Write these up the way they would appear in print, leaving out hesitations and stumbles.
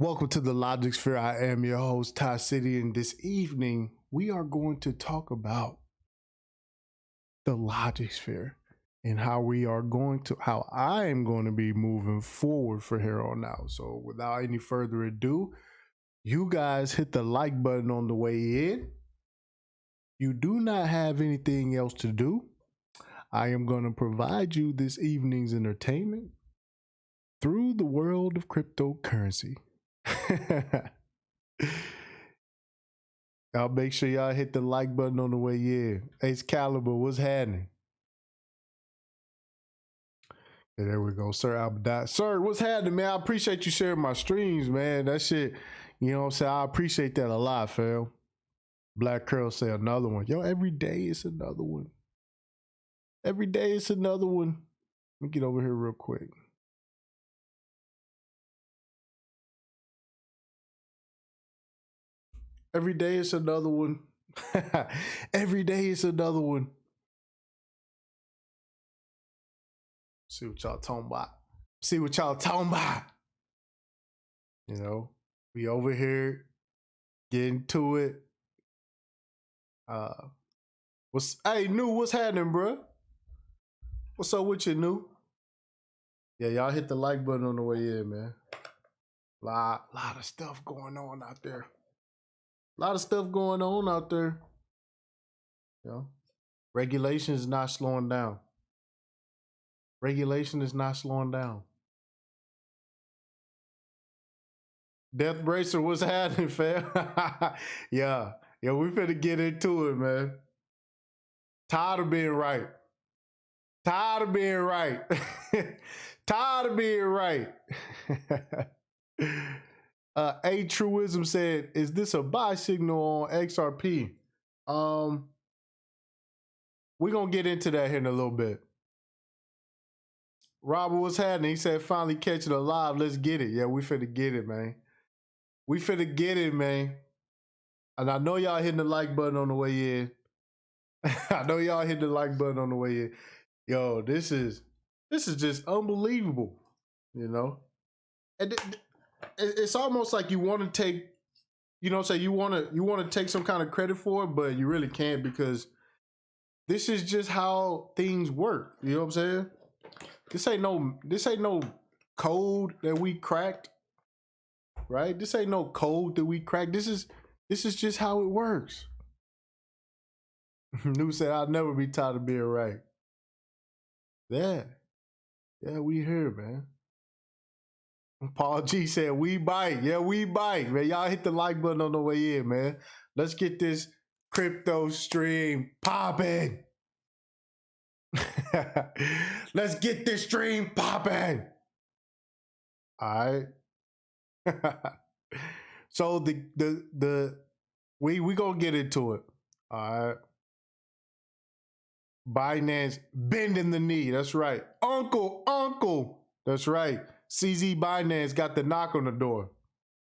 Welcome to the Logic Sphere. I am your host, TipTycity, and this evening we are going to talk about the Logic Sphere and how I am going to be moving forward from here on out. So, without any further ado, you guys hit the like button on the way in. You do not have anything else to do. I am going to provide you this evening's entertainment through the world of cryptocurrency. Y'all make sure y'all hit the like button on the way in. Ace Caliber, what's happening? Yeah, there we go. Sir Albert. Sir, what's happening, man? I appreciate you sharing my streams, man. That shit, you know what I'm saying? I appreciate that a lot, fam. Black Curl say another one. Yo, every day it's another one. Every day it's another one. Let me get over here real quick. Every day it's another one. Every day it's another one. See what y'all talking about. See what y'all talking about. You know, we over here getting to it. Hey, New, what's happening, bro? What's up with you, New? Yeah, y'all hit the like button on the way in, man. Lot of stuff going on out there. A lot of stuff going on out there. You know, regulation is not slowing down. Regulation is not slowing down. Death Bracer, what's happening, fam? yeah, we finna get into it, man. Tired of being right. Tired of being right. Tired of being right. A Truism said, "Is this a buy signal on XRP?" We're gonna get into that here in a little bit. Robert, what's happening? He said, "Finally catch it alive. Let's get it." Yeah, we finna get it, man. We finna get it, man. And I know y'all hitting the like button on the way in. I know y'all hit the like button on the way in. Yo, this is just unbelievable, you know. And it's almost like you want to take, you know, say you want to take some kind of credit for it, but you really can't, because this is just how things work. You know what I'm saying? This ain't no code that we cracked, right? This ain't no code that we cracked. This is just how it works. New said, "I'll never be tired of being right." Yeah, we here, man. Paul G said, "We bite." Yeah, we bite, man. Y'all hit the like button on the way in, man. Let's get this crypto stream popping. Let's get this stream popping. All right. So we gonna get into it. All right. Binance bending the knee. That's right. Uncle. That's right. CZ Binance got the knock on the door.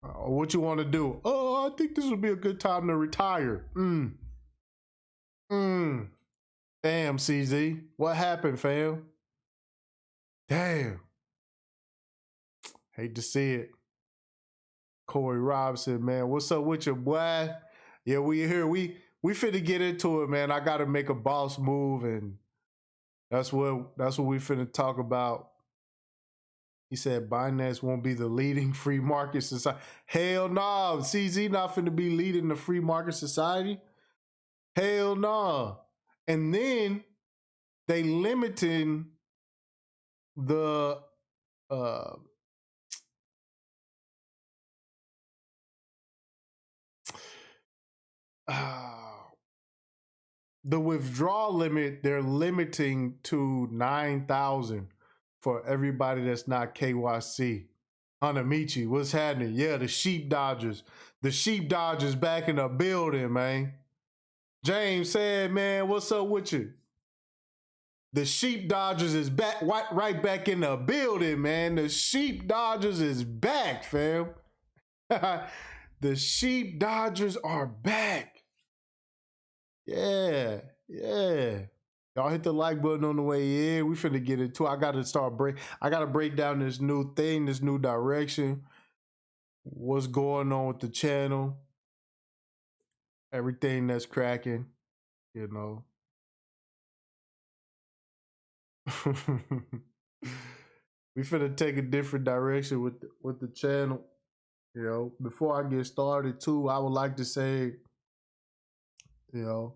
What you want to do? Oh, I think this would be a good time to retire. Damn, CZ. What happened, fam? Damn. Hate to see it. Corey Robinson, man. What's up with you, boy? Yeah, we here. We finna get into it, man. I gotta make a boss move, and that's what we finna talk about. He said Binance won't be the leading free market society. Hell no. Nah. CZ not finna be leading the free market society. Hell no. Nah. And then they limiting the the withdrawal limit. They're limiting to 9,000 for everybody that's not KYC. Hanamichi, what's happening? Yeah, the sheep dodgers. The sheep dodgers back in the building, man. James said, man, what's up with you? The sheep dodgers is back, right back in the building, man. The sheep dodgers is back, fam. The sheep dodgers are back. Yeah. Y'all hit the like button on the way in. We finna get into it. I gotta break down this new thing, this new direction. what's going on with the channel, everything that's cracking, you know. We finna take a different direction with the channel. You know, before I get started too, I would like to say, you know,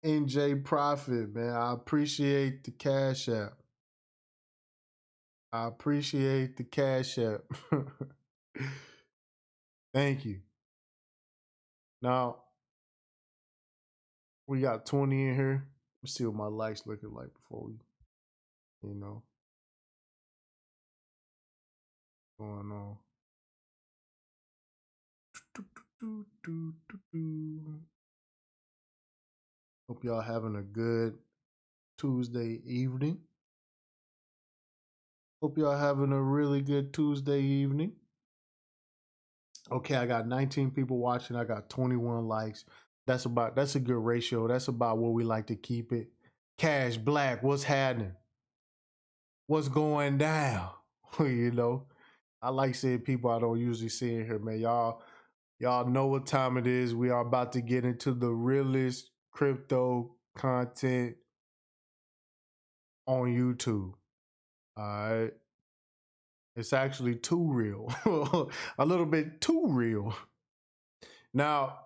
NJ Profit, man, I appreciate the Cash App. I appreciate the Cash App. Thank you. Now, we got 20 in here. Let's see what my likes looking like before we, you know, going on. Hope y'all having a good Tuesday evening. Hope y'all having a really good Tuesday evening. Okay, I got 19 people watching. I got 21 likes. That's a good ratio. That's about where we like to keep it. Cash Black, what's happening? What's going down? You know, I like seeing people I don't usually see in here, man. Y'all know what time it is. We are about to get into the realest crypto content on YouTube. All right. It's actually too real. A little bit too real. Now,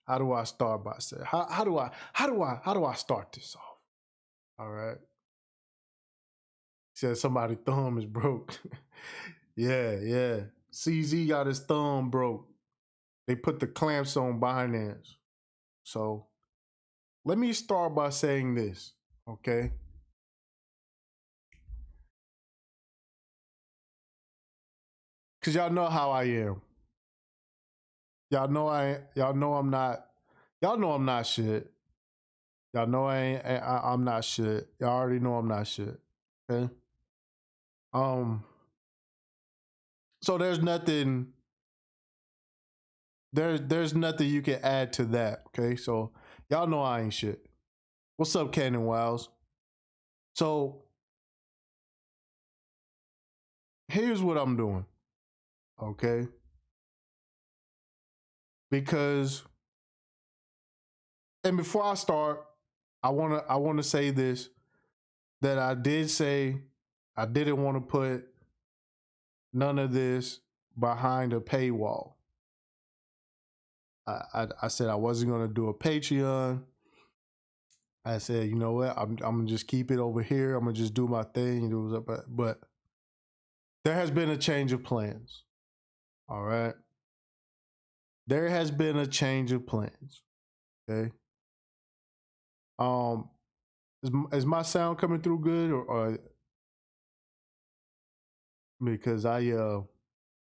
how do I start by saying how do I start this off? All right. Said somebody's thumb is broke. Yeah. CZ got his thumb broke. They put the clamps on Binance. So let me start by saying this, okay? Cause y'all know how I am. Y'all know I'm not shit. Y'all know I'm not shit. Y'all already know I'm not shit. Okay. So there's nothing you can add to that. Okay. So y'all know I ain't shit. What's up, Cannon Wiles? So here's what I'm doing. Okay. Because, and before I start, I wanna say this, that I did say I didn't want to put none of this behind a paywall. I said I wasn't gonna do a Patreon. I said, you know what, I'm gonna just keep it over here. I'm gonna just do my thing. But there has been a change of plans. All right. There has been a change of plans. Okay. Is my sound coming through good or because I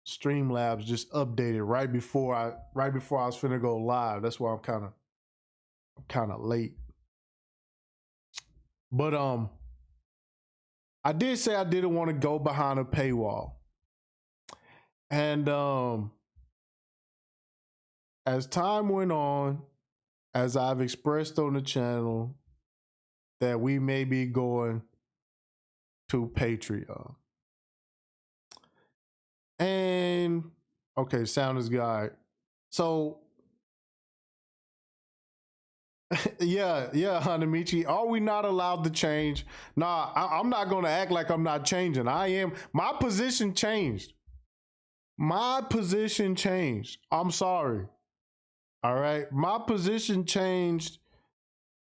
Streamlabs just updated right before I was finna go live. That's why I'm kind of late. But I did say I didn't want to go behind a paywall. And as time went on, as I've expressed on the channel, that we may be going to Patreon. And okay, sound is good. So yeah, Hanamichi. Are we not allowed to change? Nah, I'm not gonna act like I'm not changing. I am. My position changed. My position changed. I'm sorry. All right. My position changed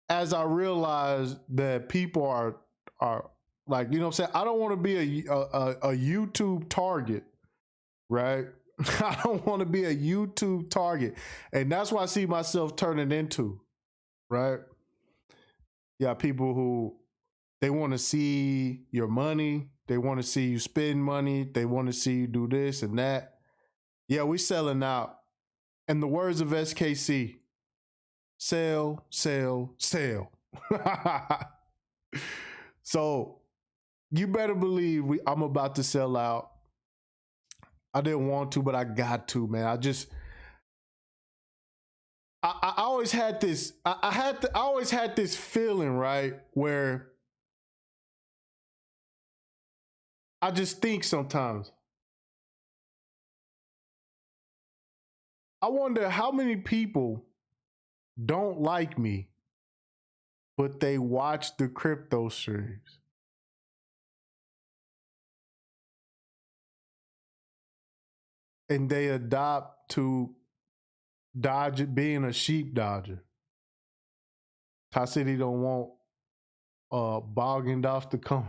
as I realized that people are like, you know what I'm saying? I don't want to be a YouTube target, right? I don't want to be a YouTube target. And that's what I see myself turning into, right? Yeah, people who they want to see your money, they want to see you spend money, they want to see you do this and that. Yeah, we selling out. In the words of SKC, sell, sell, sell. So you better believe I'm about to sell out. I didn't want to, but I got to, man. I always had this. I always had this feeling, right, where I just think sometimes. I wonder how many people don't like me, but they watch the crypto streams. And they adopt to dodge being a sheep dodger. TipTycity don't want Boggendorf to come.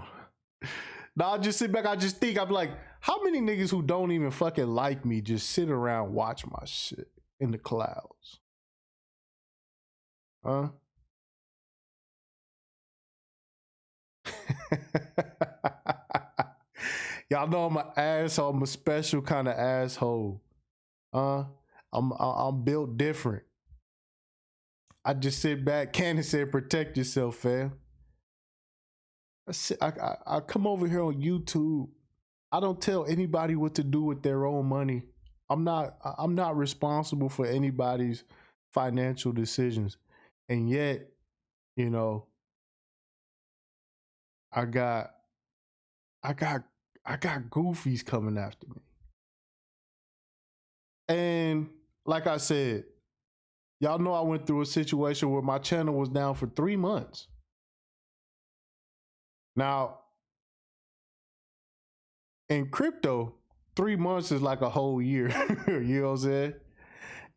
Now I just sit back, I just think, I'm like, how many niggas who don't even fucking like me just sit around watch my shit in the clouds? Huh? Y'all know I'm an asshole. I'm a special kind of asshole. I'm built different. I just sit back. Candace said, "Protect yourself, fam." I come over here on YouTube. I don't tell anybody what to do with their own money. I'm not responsible for anybody's financial decisions, and yet, you know, I got I got I got goofies coming after me. And like I said, y'all know I went through a situation where my channel was down for 3 months. Now, in crypto, 3 months is like a whole year. You know what I'm saying?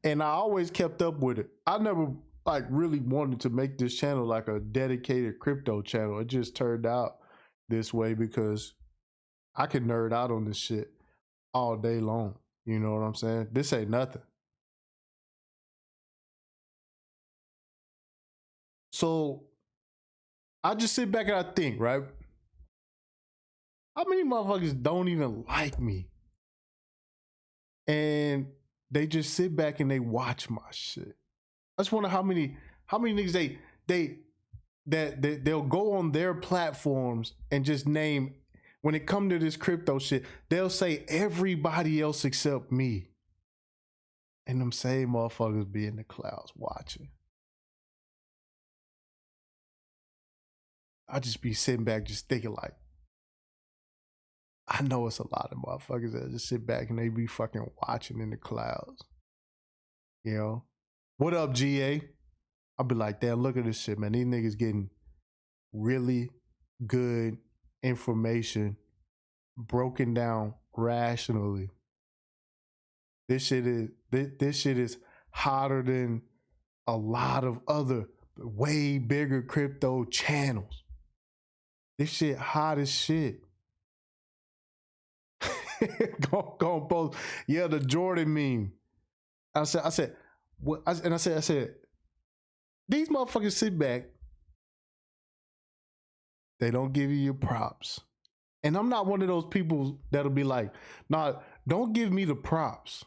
And I always kept up with it. I never like really wanted to make this channel like a dedicated crypto channel. It just turned out this way because I can nerd out on this shit all day long. You know what I'm saying? This ain't nothing. So I just sit back and I think, right? How many motherfuckers don't even like me? And they just sit back and they watch my shit. I just wonder how many niggas they'll go on their platforms and just name, when it come to this crypto shit, they'll say everybody else except me. And them same motherfuckers be in the clouds watching. I just be sitting back just thinking like, I know it's a lot of motherfuckers that just sit back and they be fucking watching in the clouds. You know? What up, GA? I'll be like, damn, look at this shit, man. These niggas getting really good information broken down rationally. This shit is hotter than a lot of other way bigger crypto channels. This shit hot as shit. Go post. Yeah, the Jordan meme. I said, what? I said, these motherfuckers sit back. They don't give you your props. And I'm not one of those people that'll be like, nah, don't give me the props.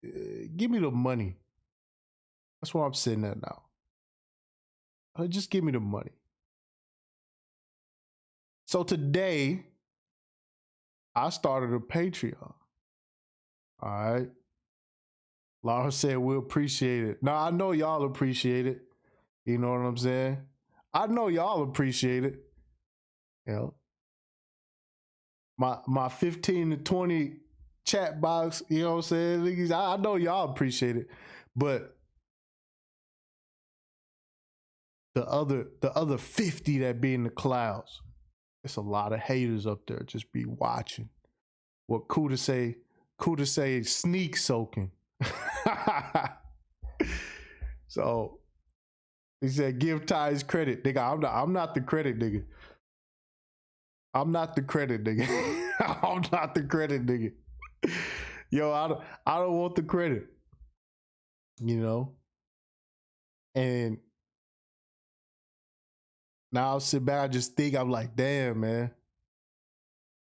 Give me the money. That's where I'm sitting at now. Just give me the money. So today, I started a Patreon. All right. Laura said we'll appreciate it. Now I know y'all appreciate it. You know what I'm saying? I know y'all appreciate it. You know, my 15 to 20 chat box, you know what I'm saying? I know y'all appreciate it. But the other 50 that be in the clouds, it's a lot of haters up there just be watching. What Kuda say sneak soaking. So he said, give Ty his credit. Nigga, I'm not the credit nigga. I'm not the credit nigga. I'm not the credit nigga. Yo, I don't want the credit. You know? And now I'll sit back, I just think, I'm like, damn, man.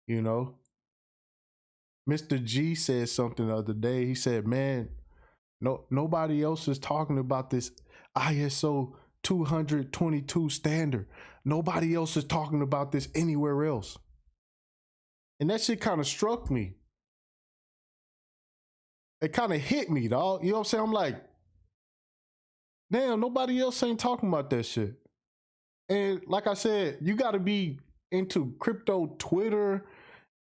You know? Mr. G said something the other day. He said, man, nobody else is talking about this ISO 222 standard. Nobody else is talking about this anywhere else. And that shit kind of struck me. It kind of hit me, dog. You know what I'm saying? I'm like, damn, nobody else ain't talking about that shit. And like I said, you gotta be into crypto Twitter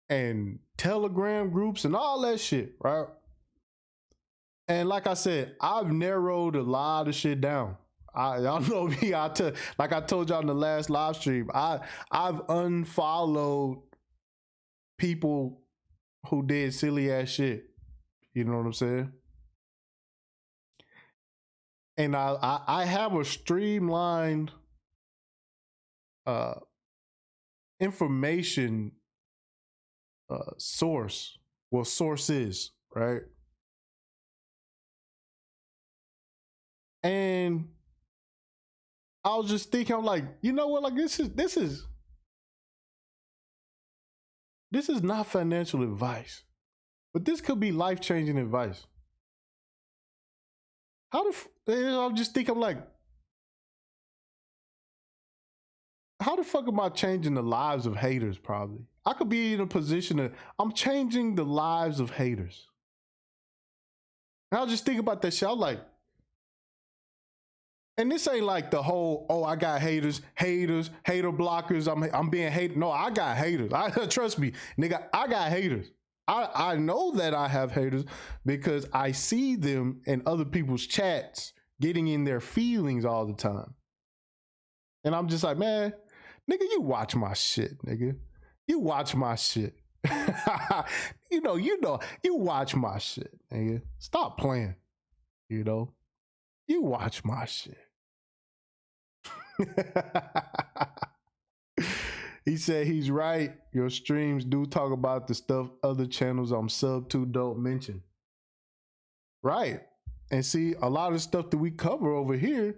and Telegram groups and all that shit, right? And like I said, I've narrowed a lot of shit down. Y'all know me. Like I told y'all in the last live stream, I've unfollowed people who did silly ass shit. You know what I'm saying? And I have a streamlined uh information source. Well, sources, right? And I was just thinking, I'm like, you know what? Like this is not financial advice, but this could be life changing advice. I'm just thinking, I'm like, how the fuck am I changing the lives of haters? Probably, I could be in a position that I'm changing the lives of haters. And I was just thinking about that shit. I'm like, and this ain't like the whole, oh, I got haters, hater blockers. I'm being hated. No, I got haters. Trust me, nigga, I got haters. I know that I have haters because I see them in other people's chats getting in their feelings all the time. And I'm just like, man, nigga, you watch my shit, nigga. You watch my shit. You watch my shit, nigga. Stop playing. You watch my shit. He said he's right. Your streams do talk about the stuff other channels I'm sub to don't mention. Right. And see, a lot of stuff that we cover over here,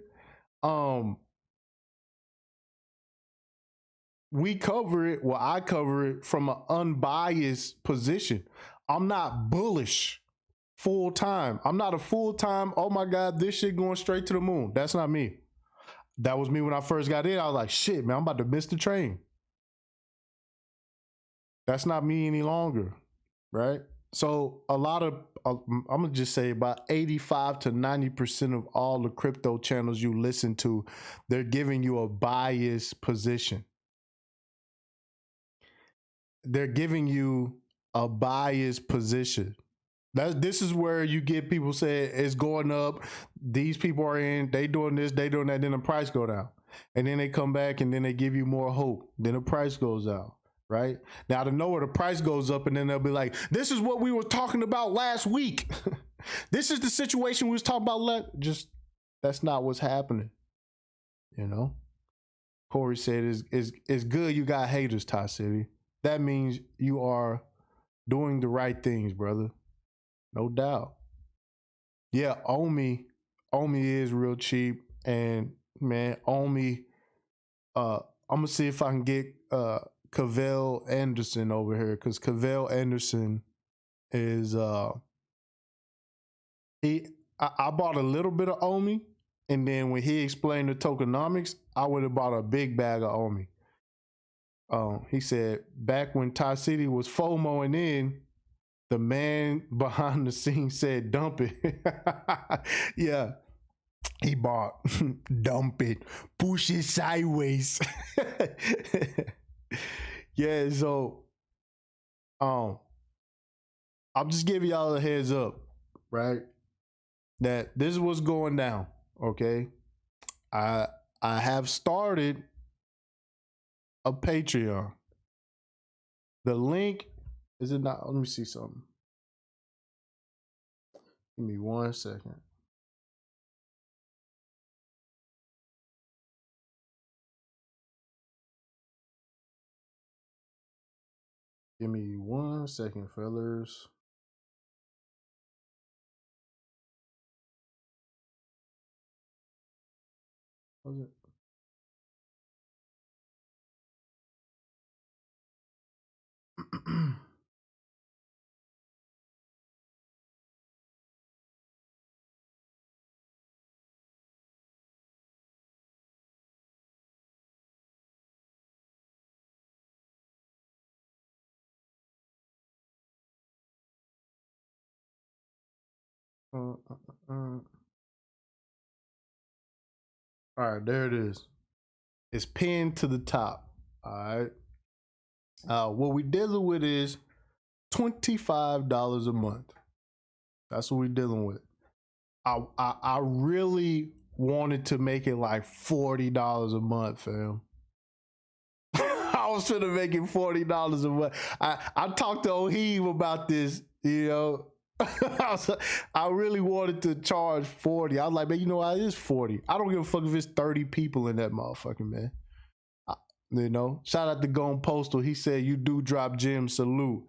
we cover it, well, I cover it from an unbiased position. I'm not bullish full time. I'm not a full time, oh my God, this shit going straight to the moon. That's not me. That was me when I first got in. I was like, shit, man, I'm about to miss the train. That's not me any longer, right? So a lot of, I'm gonna just say about 85 to 90% of all the crypto channels you listen to, they're giving you a biased position. They're giving you a biased position. This is where you get people say it's going up. These people are in, they doing this, they doing that, then the price go down. And then they come back and then they give you more hope. Then the price goes down. Right now, to know where the price goes up, and then they'll be like, "This is what we were talking about last week. This is the situation we was talking about." Just that's not what's happening. Corey said, "It's good you got haters, TipTycity. That means you are doing the right things, brother. No doubt." Yeah, Omi is real cheap, and man, Omi. I'm gonna see if I can get Cavell Anderson over here, because Cavell Anderson is I bought a little bit of Omi, and then when he explained the tokenomics, I would have bought a big bag of Omi. He said back when TipTycity was FOMOing in, the man behind the scenes said dump it. Yeah, he bought dump it, push it sideways. Yeah, so I'm just giving y'all a heads up, right? That this is what's going down. Okay. I have started a Patreon. The link is it not? Let me see something. Give me 1 second. Give me 1 second, fellas. Was it? All right, there it is. It's pinned to the top. All right. What we dealing with is $25 a month. That's what we're dealing with. I really wanted to make it like $40 a month, fam. I was trying to make it $40 a month. I talked to Ohib about this, you know. I really wanted to charge 40. I was like, man, you know what? It is 40. I don't give a fuck if it's 30 people in that motherfucking man. You know, shout out to Gone Postal. He said, you do drop gems, salute.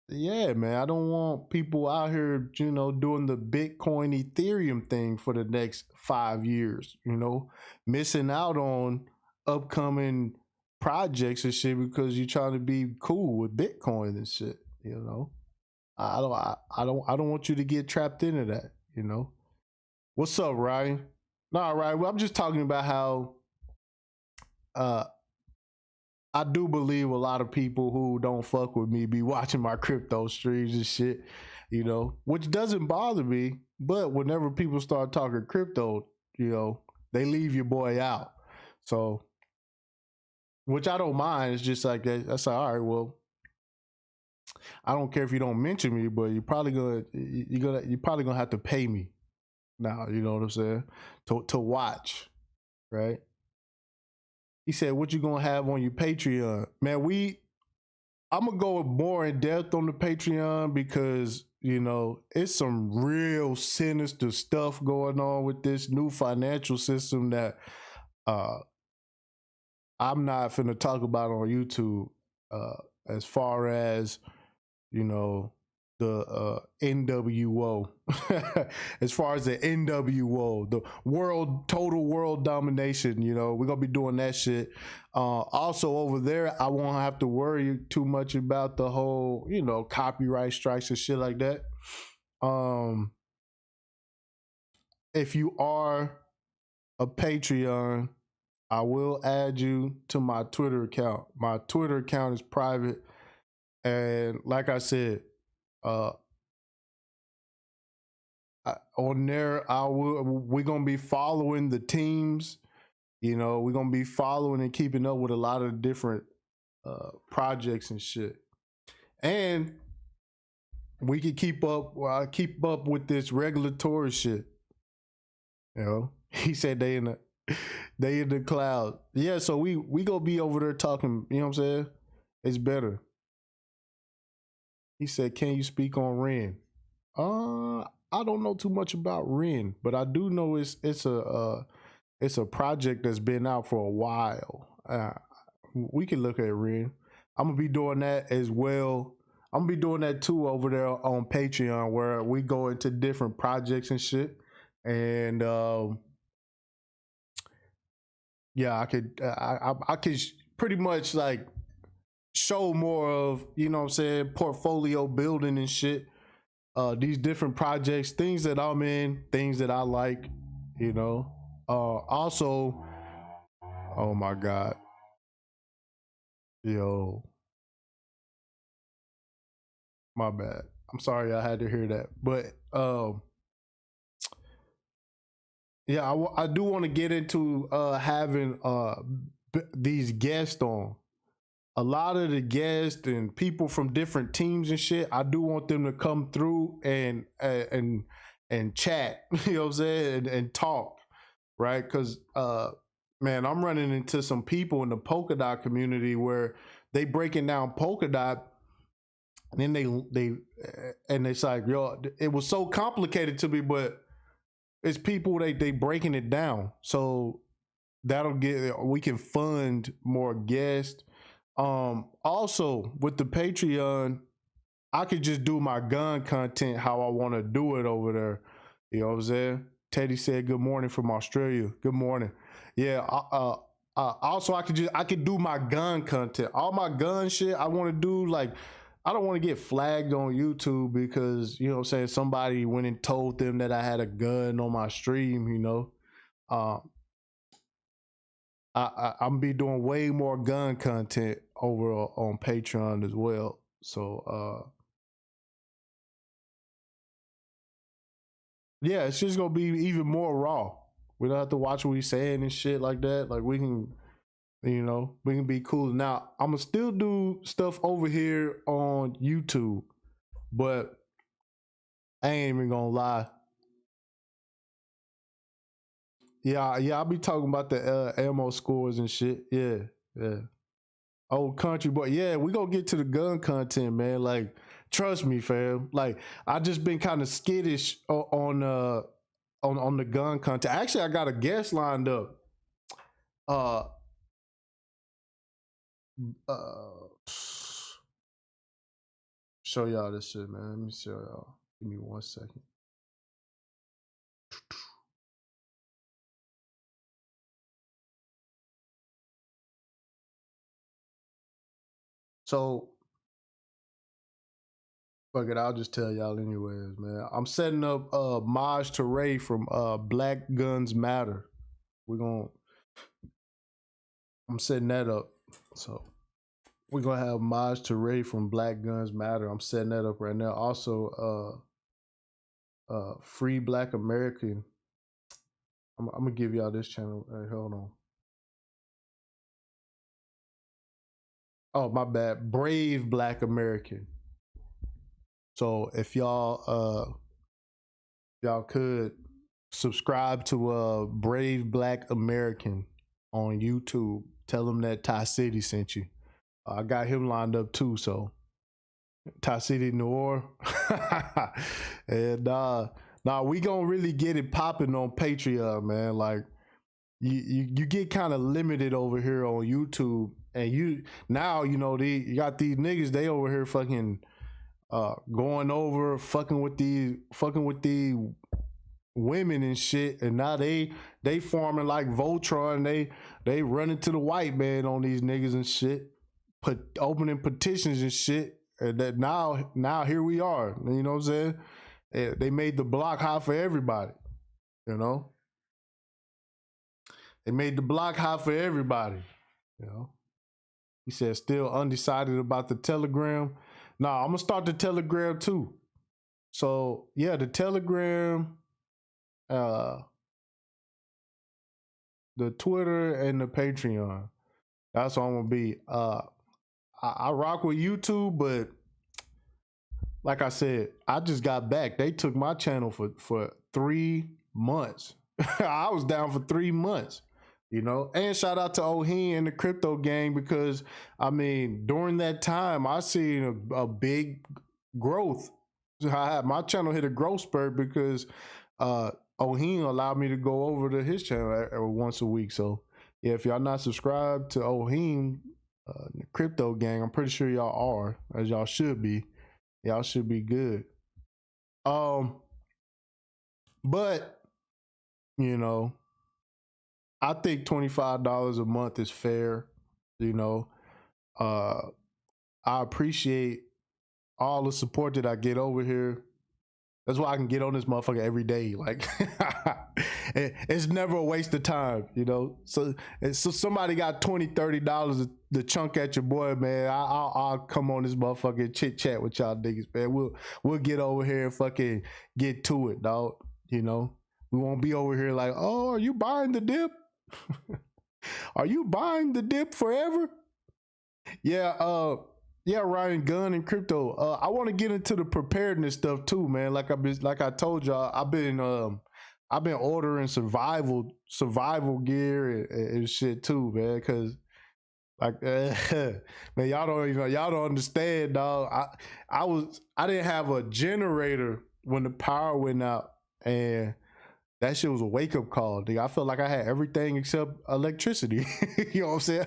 Yeah, man. I don't want people out here, you know, doing the Bitcoin Ethereum thing for the next 5 years, you know, missing out on upcoming projects and shit because you're trying to be cool with Bitcoin and shit, you know. I don't want you to get trapped into that, you know. What's up, Ryan? Nah, Ryan. Well, I'm just talking about how uh I do believe a lot of people who don't fuck with me be watching my crypto streams and shit, you know, which doesn't bother me. But whenever people start talking crypto, you know, they leave your boy out. So, which I don't mind. It's just like that. That's like, all right. Well, I don't care if you don't mention me, but you're probably gonna have to pay me now. You know what I'm saying? To watch, right? He said, "What you gonna have on your Patreon, man?" I'm gonna go more in depth on the Patreon because you know it's some real sinister stuff going on with this new financial system that uh, I'm not finna talk about on YouTube. As far as you know, the NWO, as far as the NWO, the total world domination, you know, we're gonna be doing that shit. Also over there, I won't have to worry too much about the whole, you know, copyright strikes and shit like that. If you are a Patreon, I will add you to my Twitter account. My Twitter account is private. And like I said, on there, we're gonna be following the teams. You know, we're gonna be following and keeping up with a lot of different projects and shit. And we can keep up. Well, I keep up with this regulatory shit. You know, he said they in the cloud. Yeah, so we gonna be over there talking. You know what I'm saying? It's better. He said, "Can you speak on Ren?" I don't know too much about Ren, but I do know it's a project that's been out for a while. We can look at Ren. I'm gonna be doing that as well. I'm gonna be doing that too over there on Patreon, where we go into different projects and shit. And yeah, I could pretty much like show more of, you know what I'm saying, portfolio building and shit. These different projects, things that I'm in, things that I like, you know. Also, oh my god, yo, my bad. I'm sorry I had to hear that, but yeah, I do want to get into having these guests on. A lot of the guests and people from different teams and shit, I do want them to come through and chat, you know what I'm saying, and talk, right? Because man, I'm running into some people in the Polkadot community where they breaking down Polkadot, and then and it's like, yo, it was so complicated to me, but it's people they breaking it down, so we can fund more guests. Also with the Patreon, I could just do my gun content how I want to do it over there. You know what I'm saying? Teddy said good morning from Australia. Good morning. Yeah. Also, I could do my gun content. All my gun shit I want to do. Like, I don't want to get flagged on YouTube because, you know what I'm saying, somebody went and told them that I had a gun on my stream. You know, uh, I'm be doing way more gun content over on Patreon as well. So yeah, it's just gonna be even more raw. We don't have to watch what he's saying and shit like that. Like we can, You know, we can be cool. Now, I'm gonna still do stuff over here on YouTube, but I ain't even gonna lie. Yeah, I'll be talking about the ammo scores and shit. Yeah. Old country, but yeah, we gonna get to the gun content, man. Like, trust me, fam. Like, I just been kind of skittish on the gun content. Actually, I got a guest lined up. Uh, uh, show y'all this shit, man. Let me show y'all. Give me 1 second. So, fuck it, I'll just tell y'all anyways, man. I'm setting up Maj Teray from Black Guns Matter. I'm setting that up. So we're gonna have Maj Teray from Black Guns Matter. I'm setting that up right now. Also, Free Black American. I'm gonna give y'all this channel. Hey, hold on. Oh, my bad. Brave Black American. So if y'all could subscribe to Brave Black American on YouTube. Tell them that TipTycity sent you. I got him lined up too. So TipTycity Noir. And we gonna really get it popping on Patreon, man. Like, you get kind of limited over here on YouTube, and you got these niggas, they over here fucking going over fucking with these women and shit, and now they farming like Voltron. They running to the white man on these niggas and shit, opening petitions and shit. And that now here we are. You know what I'm saying? They made the block hot for everybody. You know, they made the block hot for everybody. You know, he said still undecided about the Telegram. Nah, I'm gonna start the Telegram too. So yeah, the Telegram, the Twitter, and the Patreon. That's what I'm gonna be. I rock with YouTube, but like I said, I just got back. They took my channel for 3 months. I was down for 3 months, you know. And shout out to Oheen and the crypto gang, because I mean, during that time, I seen a big growth. My channel hit a growth spurt because Oheen allowed me to go over to his channel once a week. So yeah, if y'all not subscribed to Oheen, the crypto gang, I'm pretty sure y'all are, as y'all should be. Y'all should be good. But you know, I think $25 a month is fair. You know, I appreciate all the support that I get over here. That's why I can get on this motherfucker every day. Like, it's never a waste of time, you know. So somebody got $20-$30 to chunk at your boy, man. I'll come on this motherfucker and chit chat with y'all niggas, man. We'll get over here and fucking get to it, dog. You know, we won't be over here like, oh, are you buying the dip? Are you buying the dip forever? Yeah, yeah, Ryan, gun and crypto. I want to get into the preparedness stuff too, man. Like I told y'all, I've been ordering survival gear and shit too, man. Cause like, man, y'all don't understand, dog. I didn't have a generator when the power went out, and that shit was a wake up call, dude. I felt like I had everything except electricity. You know what I'm saying?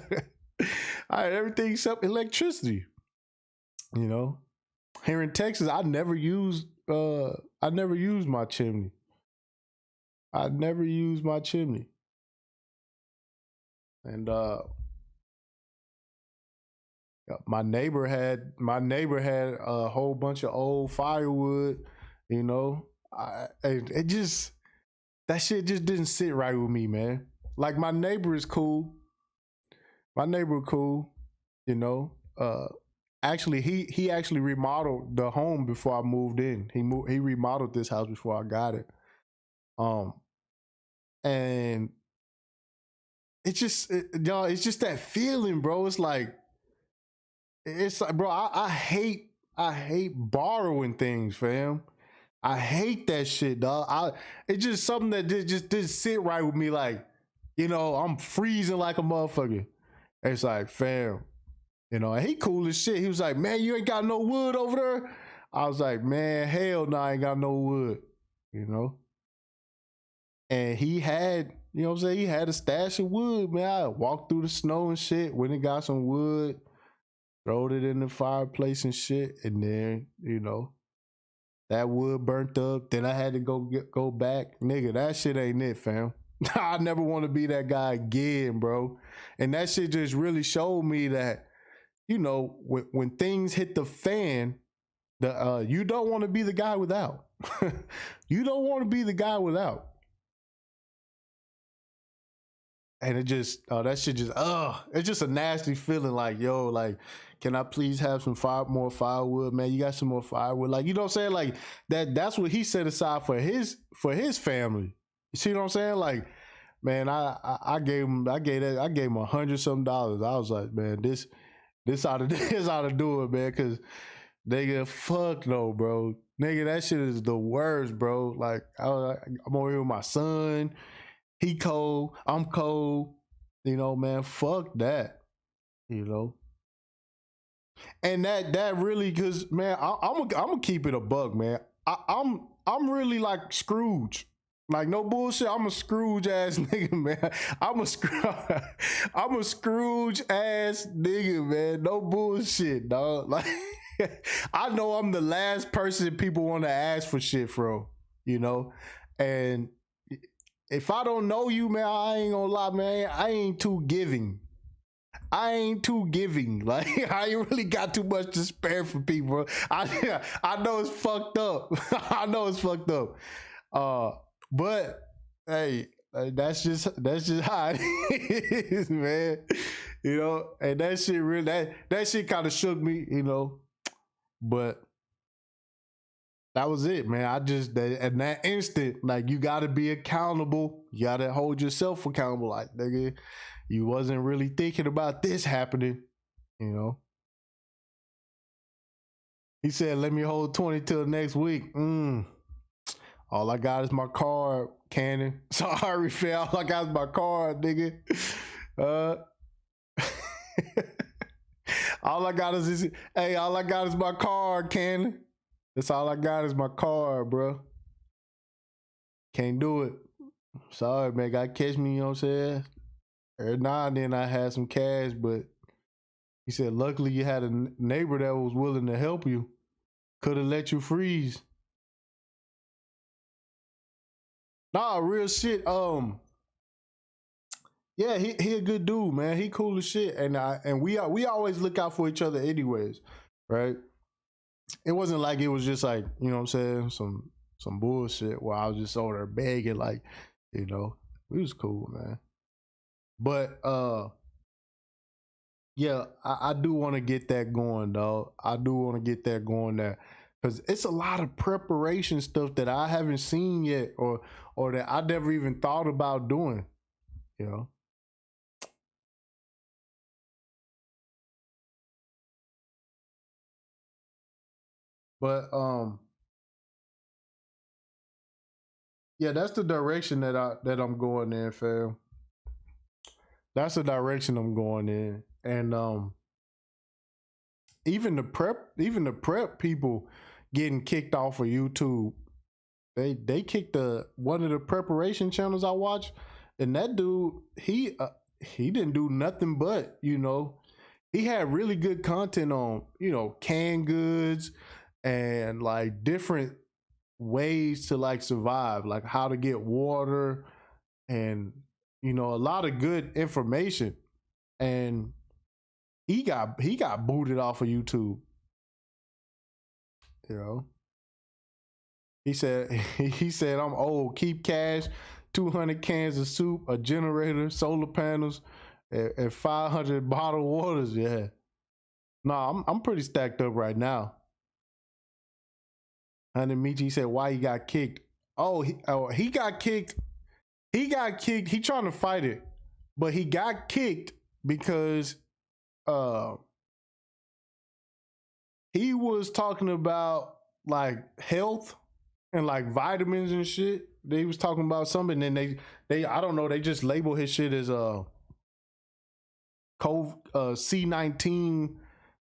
I had everything except electricity. You know, here in Texas, I never used my chimney. I never used my chimney. And my neighbor had a whole bunch of old firewood, you know. That shit just didn't sit right with me, man. Like, my neighbor is cool. My neighbor cool, you know. Actually, he actually remodeled the home before I moved in. He remodeled this house before I got it. And y'all, it's just that feeling, bro. It's like, bro, I hate borrowing things, fam. I hate that shit, dog. It's just something that just didn't sit right with me. Like, I'm freezing like a motherfucker. It's like, fam, and he cool as shit. He was like, man, you ain't got no wood over there. I was like, man, hell no, I ain't got no wood, you know. And he had, what I'm saying, he had a stash of wood, man. I walked through the snow and shit, went and got some wood, throwed it in the fireplace and shit, and then, that wood burnt up. Then I had to go back. Nigga, that shit ain't it, fam. I never want to be that guy again, bro. And that shit just really showed me that, when things hit the fan, you don't want to be the guy without. You don't want to be the guy without. And it just, that shit just, it's just a nasty feeling. Like, yo, like, can I please have some more firewood, man? You got some more firewood, like, you know what I'm saying? Like that's what he set aside for his family. You see what I'm saying? Like, man, I gave him $100 some. I was like, man, this ought to do it, man, because nigga, fuck no, bro. Nigga, that shit is the worst, bro. Like, I'm over here with my son. He cold, I'm cold, man, fuck that, And that really, cause man, I'm gonna keep it a buck, man. I'm really like Scrooge. Like, no bullshit, I'm a Scrooge ass nigga, man. I'm a Scrooge ass nigga, man. No bullshit, dog. Like, I know I'm the last person people want to ask for shit from, and if I don't know you, man, I ain't gonna lie, man. I ain't too giving. Like, I ain't really got too much to spare for people. I know it's fucked up. I know it's fucked up. But hey, that's just how it is, man. And that shit really that shit kind of shook me, But that was it, man. In that instant, like, you got to be accountable. You got to hold yourself accountable. Like, nigga, you wasn't really thinking about this happening, He said, let me hold 20 till next week. All I got is my card, Cannon. Sorry, fam. All I got is my card, nigga. All I got is my card, Cannon. That's all I got is my card, bro. Can't do it. Sorry, man. Gotta catch me, you know what I'm saying? Every now and then I had some cash, but he said, luckily you had a neighbor that was willing to help you. Could have let you freeze. Nah, real shit. Yeah, he a good dude, man. He cool as shit. And we always look out for each other anyways, right? It wasn't like it was just like, you know what I'm saying, some bullshit where I was just over there begging, like, we was cool, man. But yeah, I do want to get that going, dog. I do want to get that going there, because it's a lot of preparation stuff that I haven't seen yet, or that I never even thought about doing, But yeah, that's the direction that I'm going in, fam. That's the direction I'm going in. And even the prep people getting kicked off of YouTube. They kicked one of the preparation channels I watch, and that dude, he didn't do nothing but, he had really good content on, canned goods and like different ways to like survive, like how to get water, and a lot of good information. And he got booted off of YouTube. He said I'm old. Keep cash, 200 cans of soup, a generator, solar panels, and 500 bottled waters. Yeah. No, I'm pretty stacked up right now. And then Michi said, why he got kicked? He got kicked. He trying to fight it, But he got kicked because he was talking about like health and like vitamins and shit. They was talking about something, and they I don't know, they just label his shit as C19,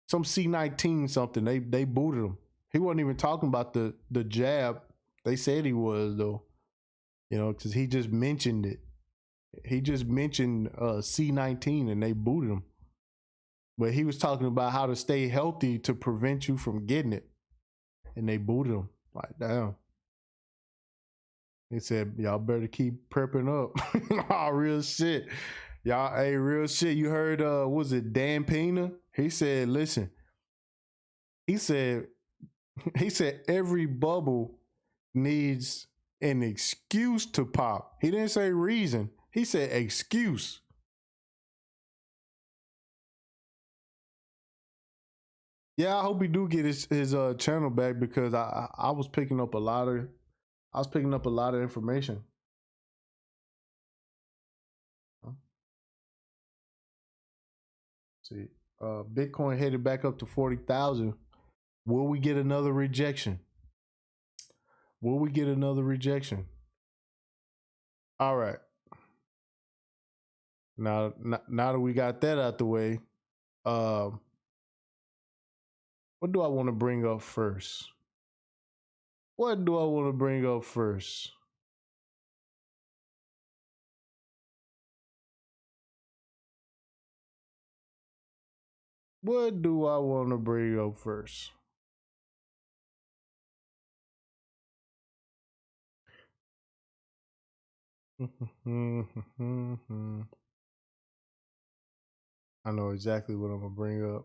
some C19 something. They booted him. He wasn't even talking about the jab. They said he was though, you know, because he just mentioned it. He just mentioned C19 and they booted him. But he was talking about how to stay healthy to prevent you from getting it, and they booted him. Like, damn. He said, y'all better keep prepping up. Oh, real shit. Y'all, hey, real shit. You heard, was it Dan Pena? He said, listen, he said every bubble needs an excuse to pop. He didn't say reason. He said excuse. Yeah, I hope he do get his channel back, because I was picking up a lot of information. See, Bitcoin headed back up to 40,000. Will we get another rejection? Will we get another rejection? All right. Now that we got that out the way, what do I want to bring up first? What do I want to bring up first? What do I want to bring up first? I know exactly what I'm gonna bring up.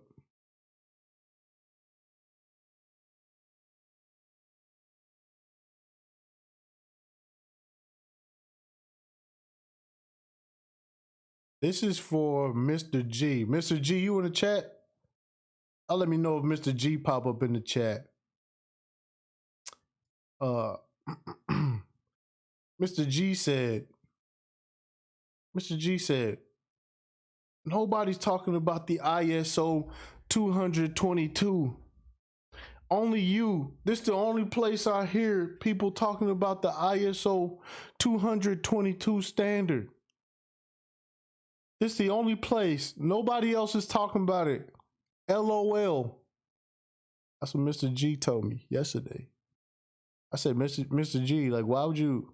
This is for Mr. G. Mr. G, you in the chat? I'll let me know if Mr. G pop up in the chat. Mr. G said, nobody's talking about the ISO 222. Only you. This is the only place I hear people talking about the ISO 222 standard. This is the only place. Nobody else is talking about it. LOL. That's what Mr. G told me yesterday. I said, Mr. G, like, why would you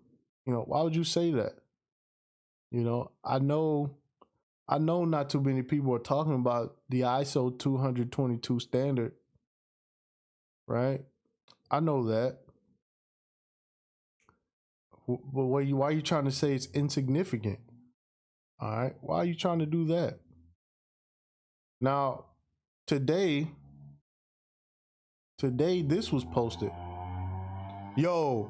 say that? You know, I know not too many people are talking about the ISO 222 standard, right? I know that. But why are you trying to say it's insignificant? All right, why are you trying to do that? Now, today this was posted. Yo,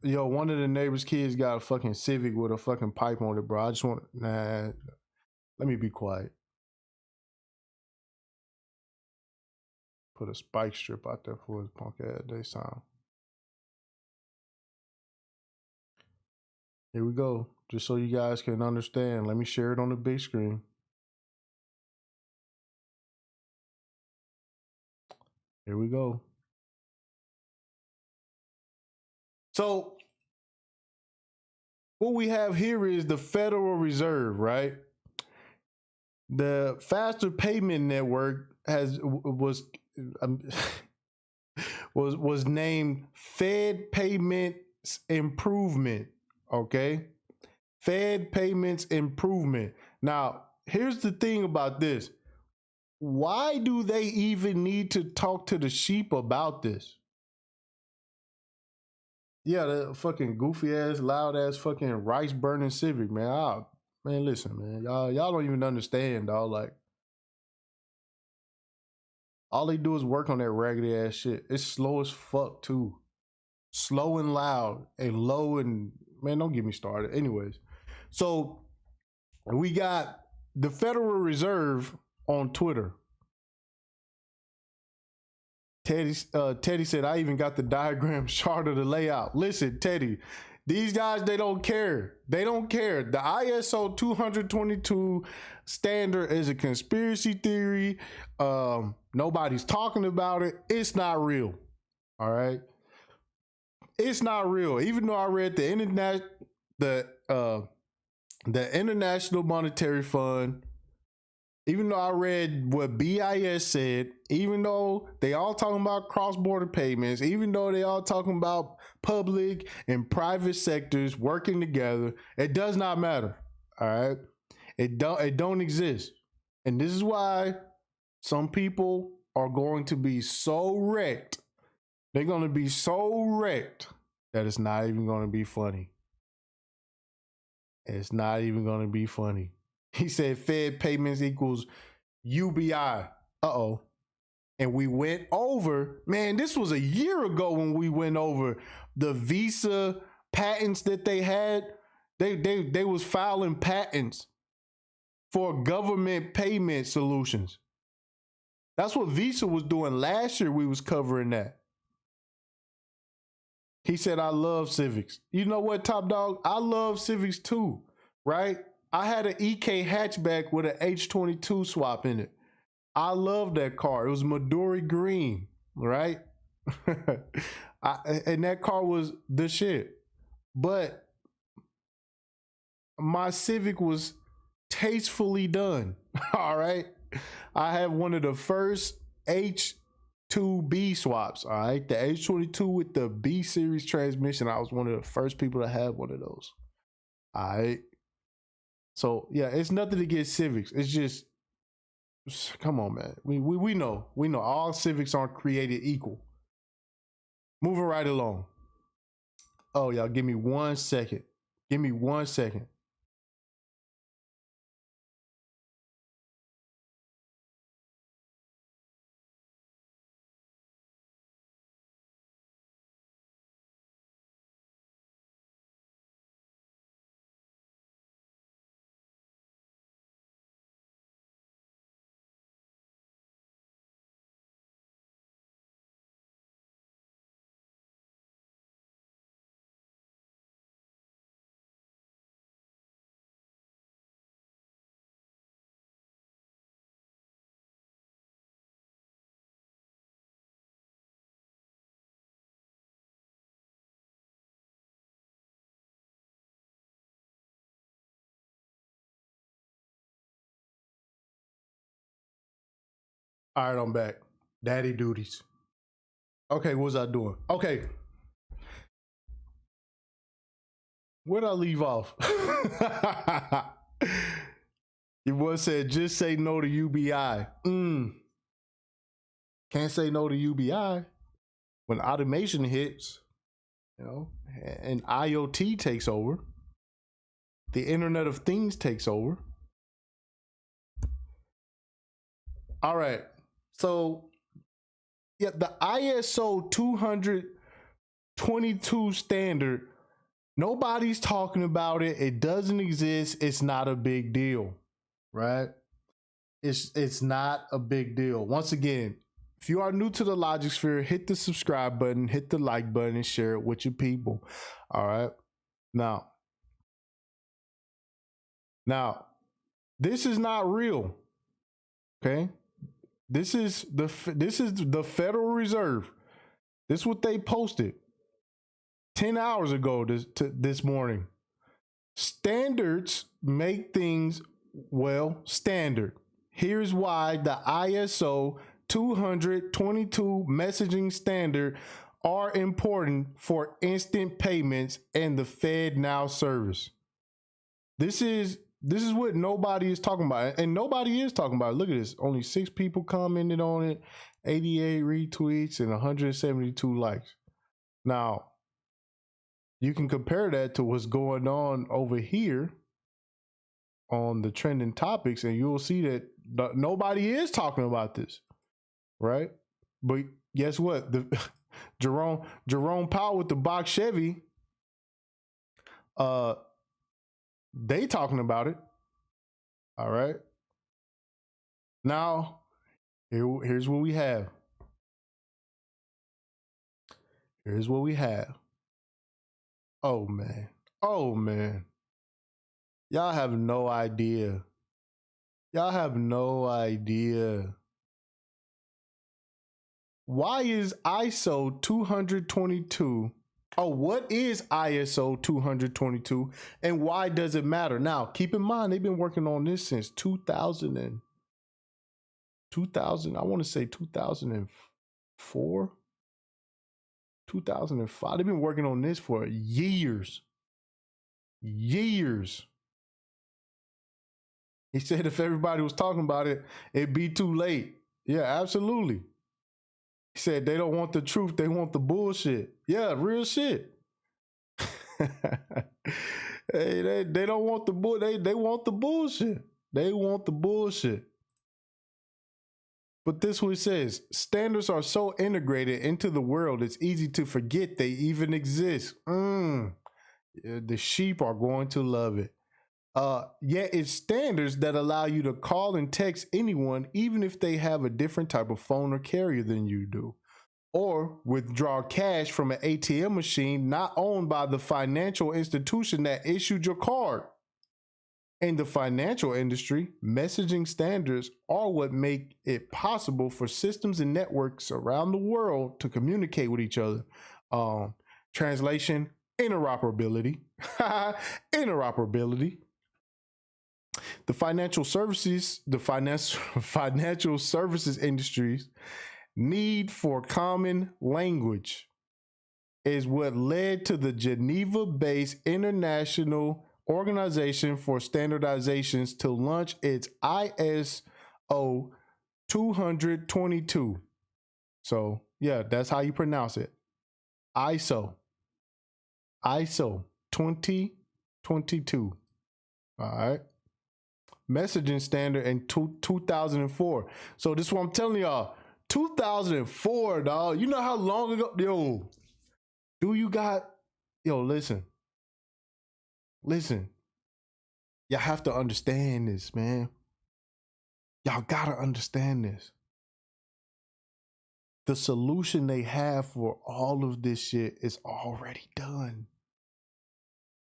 one of the neighbor's kids got a fucking Civic with a fucking pipe on it, bro. I just want, let me be quiet. Put a spike strip out there for his punk ass day sound. Here we go. Just so you guys can understand. Let me share it on the big screen. Here we go. So what we have here is the Federal Reserve, right? The faster payment network was named Fed Payments Improvement. Okay, Fed Payments Improvement. Now, here's the thing about this. Why do they even need to talk to the sheep about this? Yeah, the fucking goofy ass, loud ass, fucking rice burning Civic, man. Man, listen, man, y'all don't even understand, dog. Like, all they do is work on that raggedy ass shit. It's slow as fuck too, slow and loud and low, and man, don't get me started. Anyways, so we got the Federal Reserve on Twitter. Teddy said, I even got the diagram chart of the layout. Listen, Teddy, These guys, they don't care. They don't care. The ISO 222 standard is a conspiracy theory. Nobody's talking about it. It's not real. All right. It's not real. Even though I read the International Monetary Fund, even though I read what BIS said, even though they all talking about cross-border payments, even though they all talking about public and private sectors working together, it does not matter. All right. It don't exist. And this is why some people are going to be so wrecked. They're going to be so wrecked that it's not even going to be funny. It's not even going to be funny. He said Fed payments equals UBI. Uh-oh. And we went over, man, this was a year ago when we went over the Visa patents that they had. They was filing patents for government payment solutions. That's what Visa was doing last year. We was covering that. He said, I love Civics. You know what, Top Dog? I love Civics too, right? I had an EK hatchback with an H22 swap in it. I love that car. It was Midori green, right? And that car was the shit. But my Civic was tastefully done, all right? I had one of the first H2B swaps, all right? The H22 with the B series transmission. I was one of the first people to have one of those, all right? So, yeah, it's nothing against Civics. It's just, come on, man. We know all Civics aren't created equal. Moving right along. Oh, y'all, give me 1 second. Give me 1 second. All right, I'm back. Daddy duties. Okay, what was I doing? Okay. Where'd I leave off? Your boy said, just say no to UBI. Can't say no to UBI. When automation hits, you know, and IoT takes over, the Internet of Things takes over. All right. So, yeah, the ISO 222 standard, nobody's talking about it. It doesn't exist. It's not a big deal, right? It's not a big deal. Once again, if you are new to the Logic Sphere, hit the subscribe button, hit the like button, and share it with your people. All right. Now, this is not real. Okay. This is the Federal Reserve. This is what they posted 10 hours ago this morning. Standards make things, well, standard. Here's why the ISO 222 messaging standard are important for instant payments and the FedNow service. This is what nobody is talking about, and nobody is talking about it. Look at this. Only 6 people commented on it, 88 retweets, and 172 likes. Now, you can compare that to what's going on over here on the trending topics, and you'll see that nobody is talking about this, right? But guess what? The Jerome Powell with the box Chevy, they talking about it. All right. Now, here's what we have. Here's what we have. Oh man. Oh man. Y'all have no idea. Y'all have no idea. Why is ISO 222? Oh, what is ISO 222 and why does it matter? Now, keep in mind, they've been working on this since 2000 and 2000, I want to say 2004, 2005. They've been working on this for years. Years. He said if everybody was talking about it, it'd be too late. Yeah, absolutely. He said they don't want the truth, they want the bullshit. Yeah, real shit. Hey, they don't want the bull. They want the bullshit. They want the bullshit. But this what it says: standards are so integrated into the world, it's easy to forget they even exist. The sheep are going to love it. Yet it's standards that allow you to call and text anyone, even if they have a different type of phone or carrier than you do, or withdraw cash from an ATM machine not owned by the financial institution that issued your card. In the financial industry, messaging standards are what make it possible for systems and networks around the world to communicate with each other. Translation, interoperability. Interoperability. The financial services industries need for common language is what led to the Geneva-based International Organization for Standardizations to launch its ISO 222. So yeah, that's how you pronounce it. ISO 2022. All right. Messaging standard in 2004. So this is what I'm telling y'all. 2004, dog. You know how long ago? Yo, do you got? Yo, listen. Y'all have to understand this, man. Y'all gotta understand this. The solution they have for all of this shit is already done.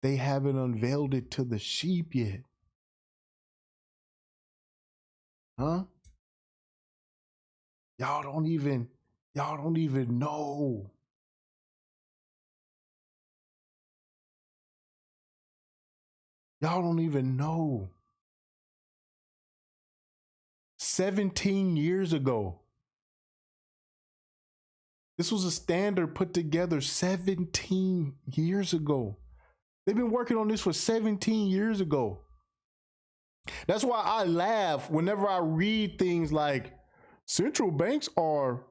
They haven't unveiled it to the sheep yet. Huh? Y'all don't even know. Y'all don't even know. 17 years ago. This was a standard put together 17 years ago. They've been working on this for 17 years ago. That's why I laugh whenever I read things like central banks are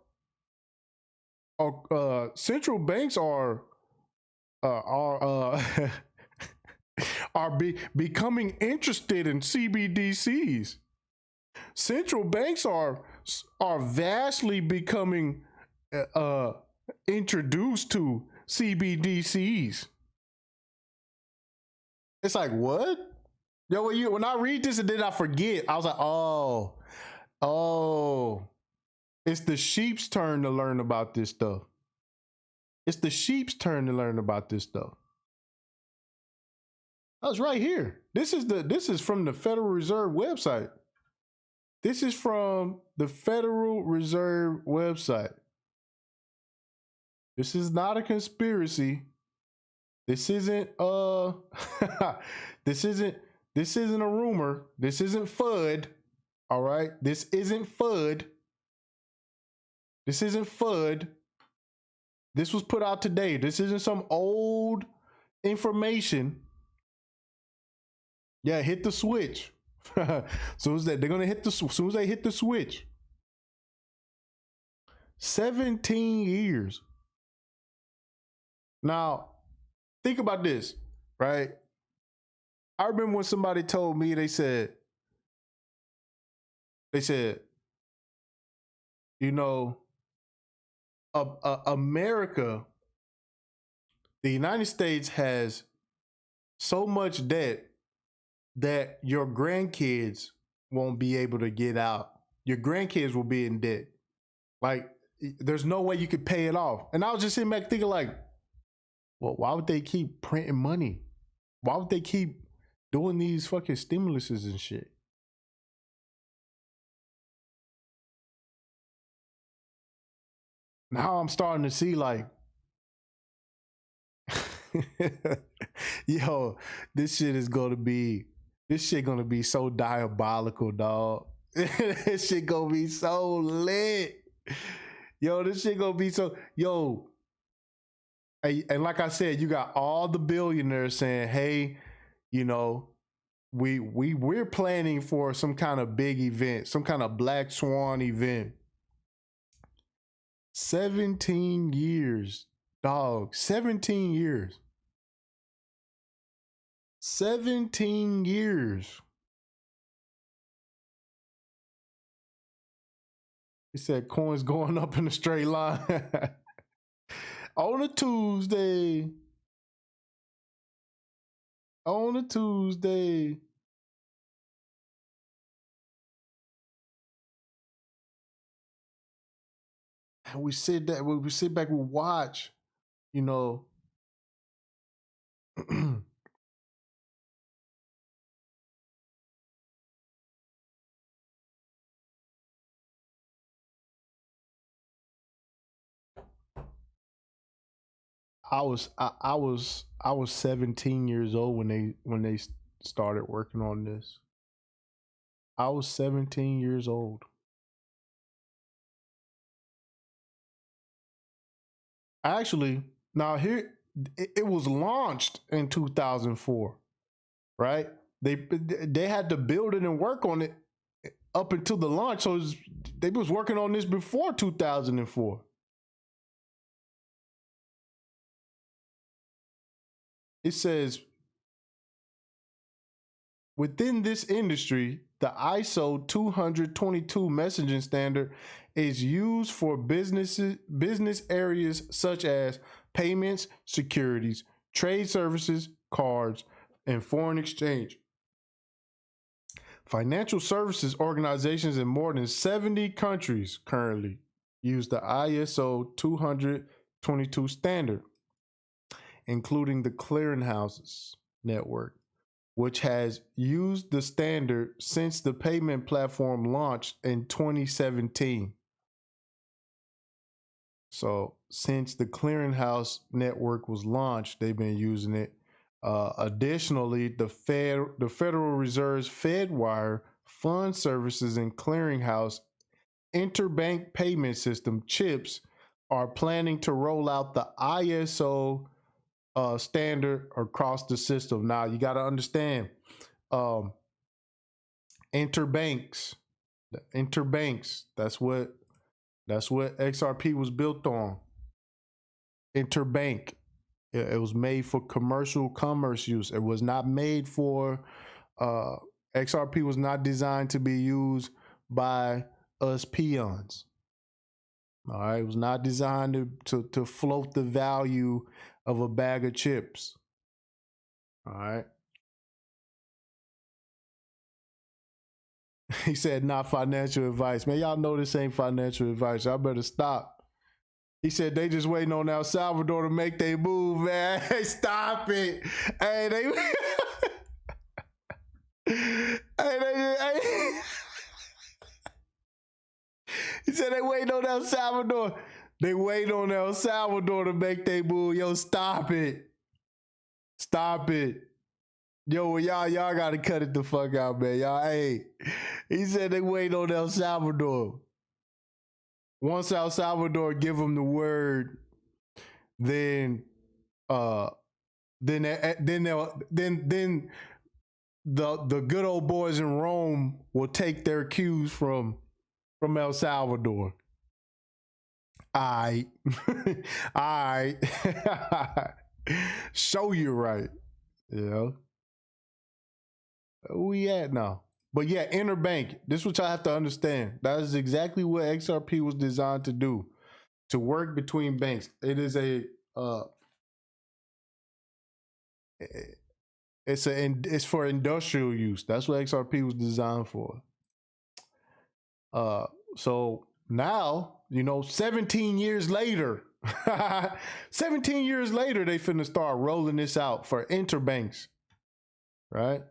becoming interested in CBDCs. Central banks are vastly becoming introduced to CBDCs. It's like, what? Yo, when I read this and then I forget, I was like, oh, it's the sheep's turn to learn about this stuff. It's the sheep's turn to learn about this stuff. I was right here. This is from the Federal Reserve website. This is from the Federal Reserve website. This is not a conspiracy. This isn't this isn't a rumor. This isn't FUD. All right? This isn't FUD. This isn't FUD. This was put out today. This isn't some old information. Yeah, hit the switch. Soon as they're gonna hit the soon as they hit the switch. 17 years. Now, think about this, right? I remember when somebody told me, they said, you know, America, the United States has so much debt that your grandkids won't be able to get out. Your grandkids will be in debt. Like, there's no way you could pay it off. And I was just sitting back thinking, like, Well, why would they keep printing money? Why would they keep doing these fucking stimuluses and shit? Now I'm starting to see like, yo, this shit gonna be so diabolical, dog. This shit gonna be so lit. Yo, this shit gonna be so, yo. And like I said, you got all the billionaires saying, hey, you know, we're planning for some kind of big event, some kind of black swan event. 17 years, dog. 17 years. 17 years. He said coins going up in a straight line. On a Tuesday. On a Tuesday. And we sit back, we watch, you know. I was 17 years old when they started working on this. I was 17 years old. Actually, now here it was launched in 2004, right? They had to build it and work on it up until the launch. So they was working on this before 2004. It says within this industry, the ISO 222 messaging standard is used for business areas such as payments, securities, trade services, cards, and foreign exchange. Financial services organizations in more than 70 countries currently use the ISO 222 standard, including the clearinghouses network, which has used the standard since the payment platform launched in 2017. So since the clearinghouse network was launched, they've been using it. Additionally, the Federal Reserve's FedWire Fund Services and Clearinghouse Interbank Payment System chips are planning to roll out the ISO standard across the system. Now you got to understand, interbanks, That's what XRP was built on. Interbank. It was made for commercial commerce use. It was not made for XRP was not designed to be used by us peons. All right, it was not designed to float the value of a bag of chips. All right. He said, not financial advice. Man, y'all know this ain't financial advice. Y'all better stop. He said they just waiting on El Salvador to make their move, man. Hey, stop it. Hey, hey. He said they waiting on El Salvador. They waiting on El Salvador to make their move. Yo, stop it. Stop it. Yo, y'all gotta cut it the fuck out, man. Y'all, hey. He said they wait on El Salvador. Once El Salvador give them the word, then the good old boys in Rome will take their cues from El Salvador. All right. Show you right. You know? Where we at now? But yeah, interbank. This is what y'all have to understand. That is exactly what XRP was designed to do, to work between banks. It is it's for industrial use. That's what XRP was designed for. So now, 17 years later, 17 years later, they finna start rolling this out for interbanks, right?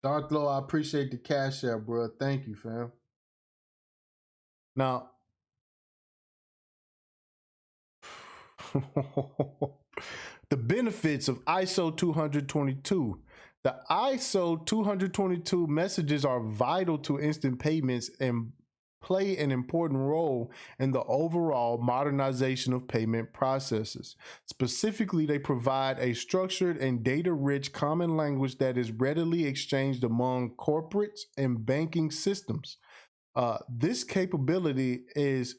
Dark Low, I appreciate the cash out, bro. Thank you, fam. Now, the benefits of ISO 222. The ISO 222 messages are vital to instant payments and play an important role in the overall modernization of payment processes. Specifically, they provide a structured and data-rich common language that is readily exchanged among corporates and banking systems. This capability is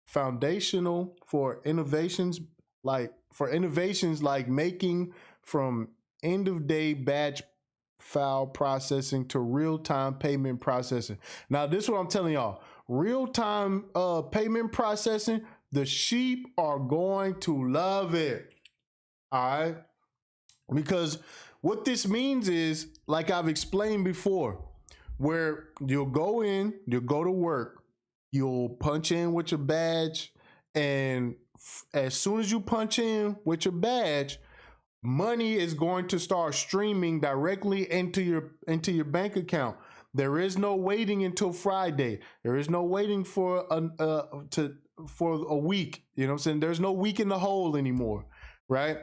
foundational for innovations like making from end of day batch file processing to real time payment processing. Now, this is what I'm telling y'all: real time payment processing. The sheep are going to love it. All right, because what this means is, like I've explained before, where you'll go in, you'll go to work, you'll punch in with your badge, and as soon as you punch in with your badge, money is going to start streaming directly into your bank account. There is no waiting until Friday. There is no waiting for a week. You know what I'm saying? There's no week in the hole anymore, right?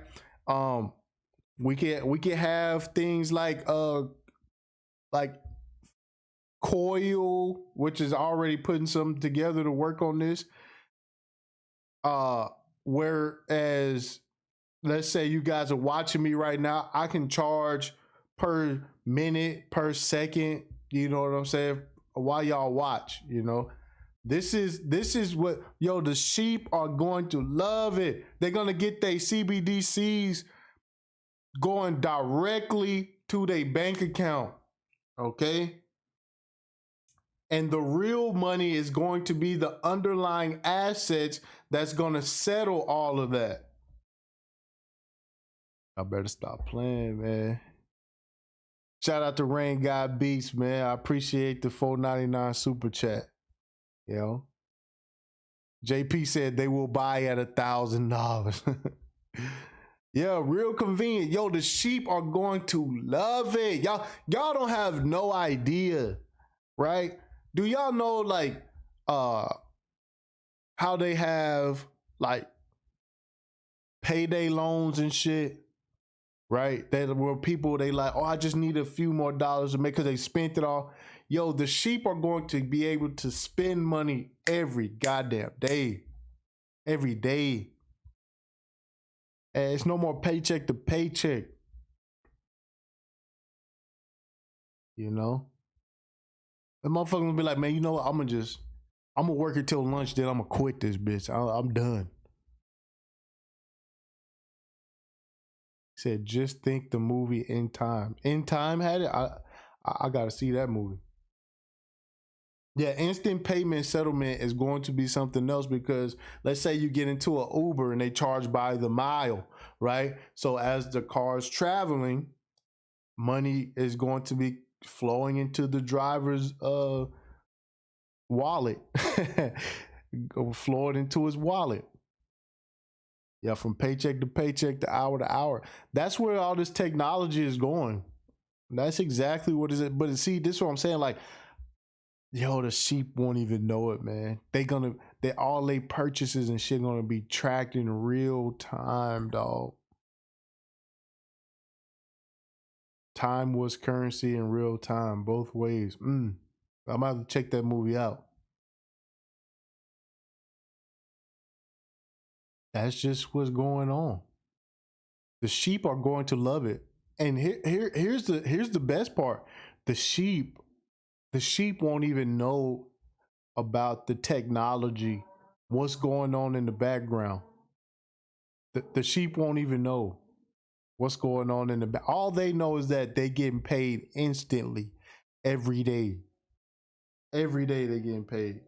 We can have things like Coil, which is already putting something together to work on this. Whereas, let's say you guys are watching me right now, I can charge per minute, per second, you know what I'm saying, while y'all watch, you know. This is what, yo, the sheep are going to love it. They're gonna get their CBDCs going directly to their bank account. Okay. And the real money is going to be the underlying assets that's going to settle all of that. I better stop playing, man. Shout out to Rain God Beats, man. I appreciate the $4.99 super chat. You know, JP said they will buy at $1,000. Yeah, real convenient. Yo, the sheep are going to love it. Y'all don't have no idea, right? Do y'all know like how they have like payday loans and shit, right? That where people, they like, oh, I just need a few more dollars to make, because they spent it all. Yo, the sheep are going to be able to spend money every goddamn day, every day. And it's no more paycheck to paycheck, you know. The motherfucker gonna be like, man, you know what? I'm gonna work it till lunch, then I'm gonna quit this bitch. I'm done. He said, just think the movie In Time. In Time had it. I gotta see that movie. Yeah, instant payment settlement is going to be something else, because let's say you get into an Uber and they charge by the mile, right? So as the car's traveling, money is going to be flowing into the driver's wallet, go flowing into his wallet. Yeah, from paycheck to paycheck, to hour. That's where all this technology is going. That's exactly what is it. But see, this is what I'm saying. Like, yo, the sheep won't even know it, man. They all their purchases and shit gonna be tracked in real time, dog. Time was currency in real time, both ways. I'm about to check that movie out. That's just what's going on. The sheep are going to love it. And here's the best part. The sheep won't even know about the technology, what's going on in the background. The sheep won't even know what's going on in the back. All they know is that they getting paid instantly every day. Every day they getting paid.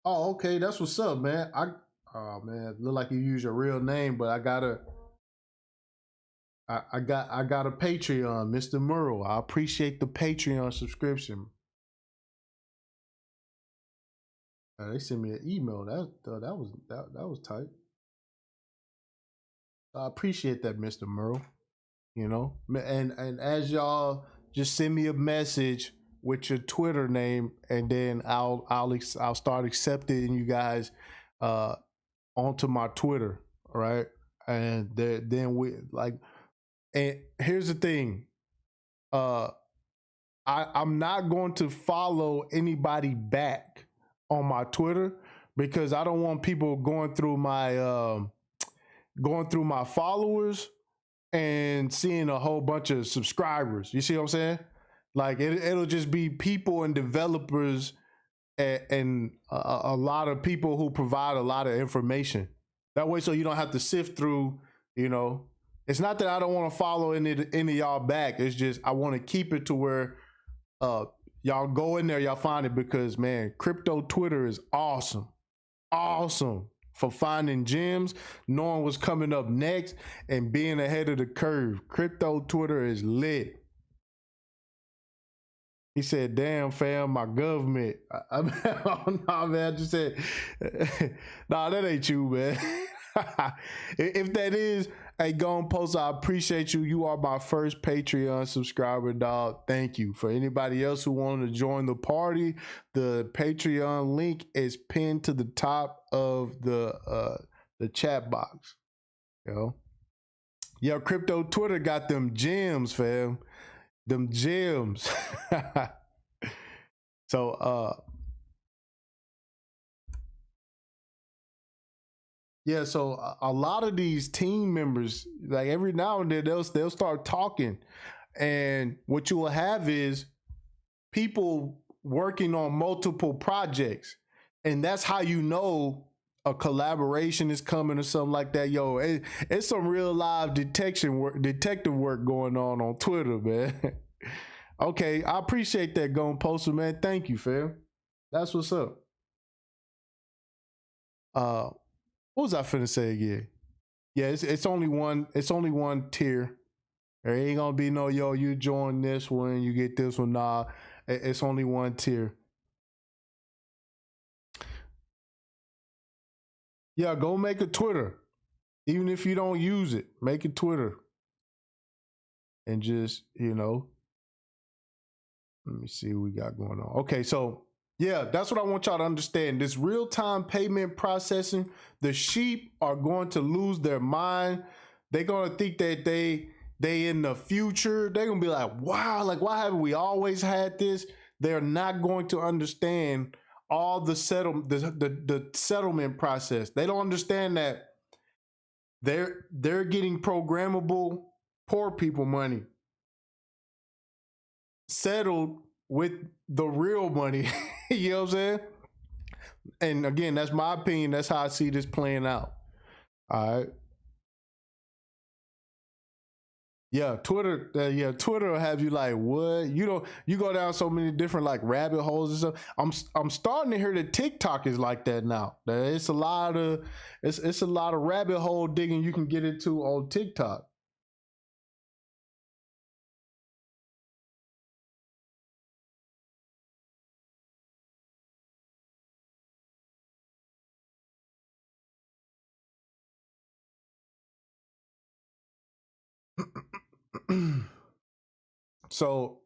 Oh, okay, that's what's up, man. Oh man, look like you use your real name, but I got a Patreon, Mr. Murrow. I appreciate the Patreon subscription. They sent me an email. That was tight. I appreciate that, Mr. Murrow. You know, and as y'all just send me a message with your Twitter name, and then I'll start accepting you guys uh onto my Twitter, right? And then we like, and here's the thing, uh I'm not going to follow anybody back on my Twitter because I don't want people going through my followers and seeing a whole bunch of subscribers. You see what I'm saying? Like it'll just be people and developers and a lot of people who provide a lot of information. That way, so you don't have to sift through. You know, it's not that I don't want to follow any of y'all back. It's just I want to keep it to where uh y'all go in there, y'all find it because man, crypto Twitter is awesome, awesome for finding gems, knowing what's coming up next, and being ahead of the curve. Crypto Twitter is lit. He said, "Damn, fam, my government." Nah, man, I just said, "Nah, that ain't you, man." If that is, hey, go and post. I appreciate you. You are my first Patreon subscriber, dog. Thank you. For anybody else who wanted to join the party, the Patreon link is pinned to the top of the chat box. You know, yeah, crypto Twitter got them gems, fam. Them gems. So yeah, so a lot of these team members, like every now and then they'll start talking, and what you will have is people working on multiple projects, and that's how you know a collaboration is coming or something like that. Yo, it's some real live detective work going on Twitter, man. Okay, I appreciate that, Gone Poster, man. Thank you, fam. That's what's up. Uh, what was I finna say again? Yeah, it's only one. It's only one tier. There ain't gonna be no yo. You join this one, you get this one. Nah, it's only one tier. Yeah, go make a Twitter. Even if you don't use it, make a Twitter and just let me see what we got going on. Okay, so yeah, that's what I want y'all to understand. This real-time payment processing, the sheep are going to lose their mind. They're gonna think that they in the future. They're gonna be like, wow, like why haven't we always had this? They're not going to understand all the the settlement process. They don't understand that they're getting programmable poor people money settled with the real money. You know what I'm saying? And again, that's my opinion. That's how I see this playing out. All right. Yeah, Twitter. Yeah, Twitter will have you like, what? You go down so many different like rabbit holes and stuff. I'm starting to hear that TikTok is like that now. That it's a lot of rabbit hole digging you can get into on TikTok. So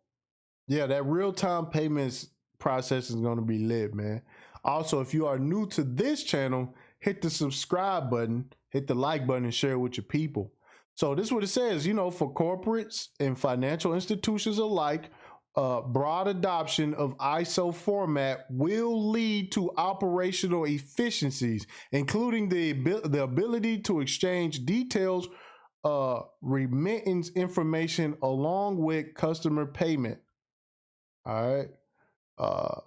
yeah, that real time payments process is going to be lit, man. Also, if you are new to this channel, hit the subscribe button, hit the like button, and share it with your people. So this is what it says, for corporates and financial institutions alike, broad adoption of ISO format will lead to operational efficiencies, including the ability to exchange details, remittance information along with customer payment. All right. Uh,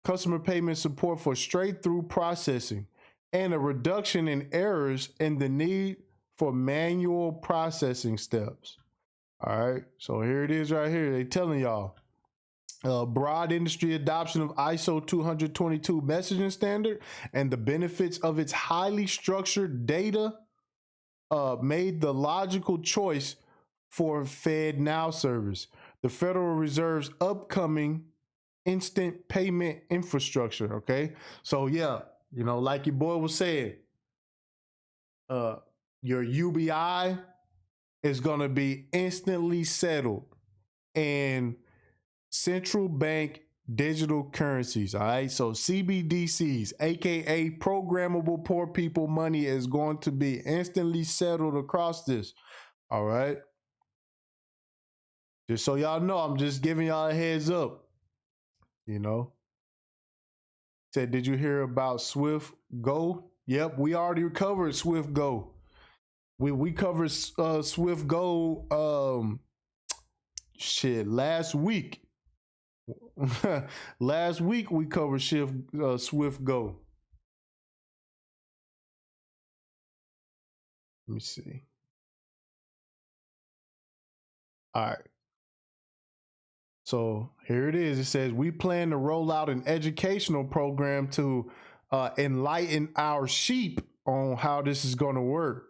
Customer payment support for straight through processing and a reduction in errors and the need for manual processing steps. All right. So here it is right here. They telling y'all broad industry adoption of ISO 222 messaging standard and the benefits of its highly structured data made the logical choice for FedNow service. The Federal Reserve's upcoming instant payment infrastructure. Okay, so yeah, you know, like your boy was saying, your UBI is gonna be instantly settled in central bank digital currencies. All right, so CBDCs, aka programmable poor people money, is going to be instantly settled across this. All right, just so y'all know, I'm just giving y'all a heads up. You know, said, did you hear about Swift Go? Yep, we already covered Swift Go. We covered Swift Go shit last week. Last week we covered Swift Go. Let me see. All right. So here it is. It says, we plan to roll out an educational program to enlighten our sheep on how this is going to work,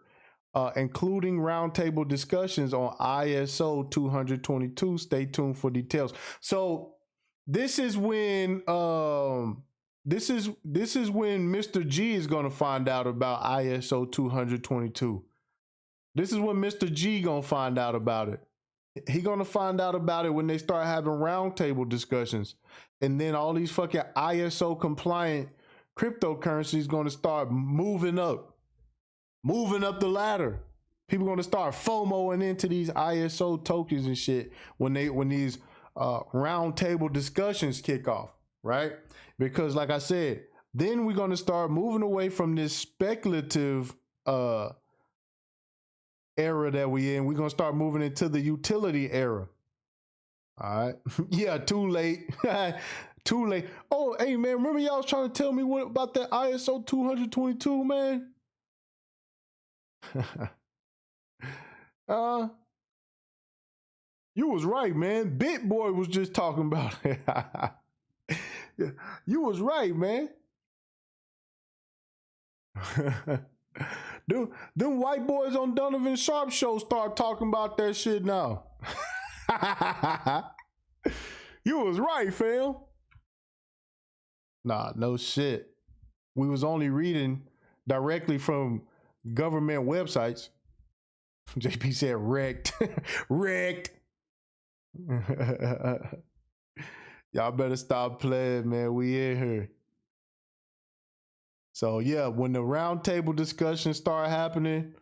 including roundtable discussions on ISO 222. Stay tuned for details. So this is when this is when Mr. G is going to find out about ISO 222. This is when Mr. G going to find out about it. He gonna find out about it when they start having roundtable discussions, and then all these fucking ISO compliant cryptocurrencies gonna start moving up the ladder. People gonna start FOMOing into these ISO tokens and shit when these roundtable discussions kick off, right? Because like I said, then we're gonna start moving away from this speculative era that we in. We're gonna start moving into the utility era. All right. Yeah, too late. Too late. Oh, hey man, remember y'all was trying to tell me what about that ISO 222, man? You was right, man. BitBoy was just talking about it. You was right, man. Them white boys on Donovan Sharp show start talking about that shit now. You was right, fam. Nah, no shit. We was only reading directly from government websites. JP said wrecked. Wrecked. Y'all better stop playing, man. We in here. So yeah, when the roundtable discussions start happening,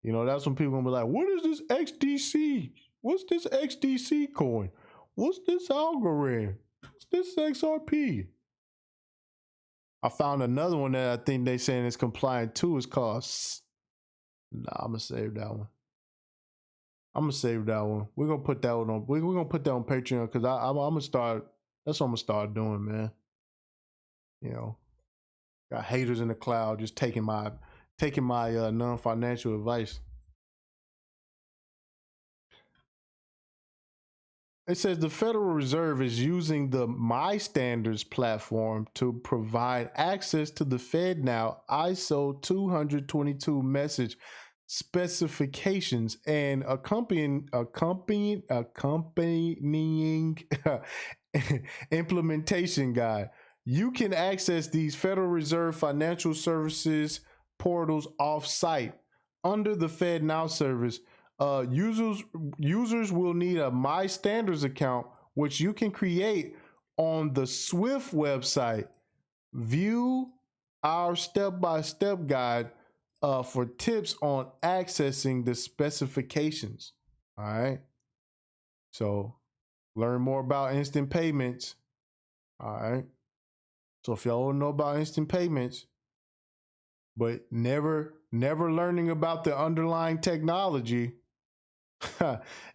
you know, that's when people gonna be like, what is this XDC? What's this XDC coin? What's this algorithm? What's this XRP? I found another one that I think they saying is compliant too. It's called, nah, I'm gonna save that one. We're gonna put that one on. We're gonna put that on Patreon because I'm gonna start. That's what I'm gonna start doing, man. You know, got haters in the cloud just taking my non-financial advice. It says the Federal Reserve is using the My Standards platform to provide access to the FedNow ISO 222 message specifications and accompanying implementation guide. You can access these Federal Reserve financial services portals off-site under the FedNow service. Users will need a My Standards account, which you can create on the Swift website. View our step-by-step guide for tips on accessing the specifications. All right. So learn more about instant payments. All right. So if y'all don't know about instant payments, but never learning about the underlying technology,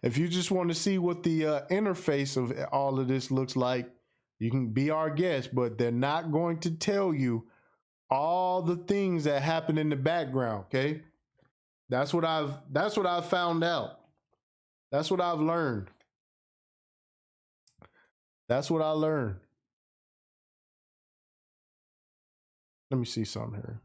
if you just want to see what the interface of all of this looks like, you can be our guest, but they're not going to tell you all the things that happen in the background. Okay. That's what I've found out. That's what I've learned. That's what I learned. Let me see something here.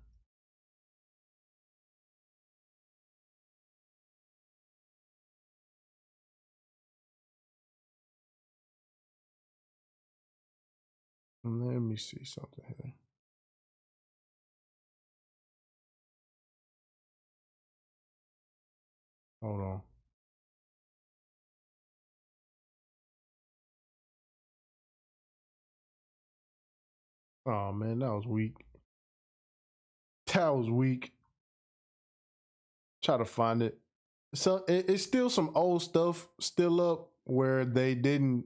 Let me see something here. Hold on. Oh man, that was weak. That was weak. Try to find it. So it's still some old stuff still up where they didn't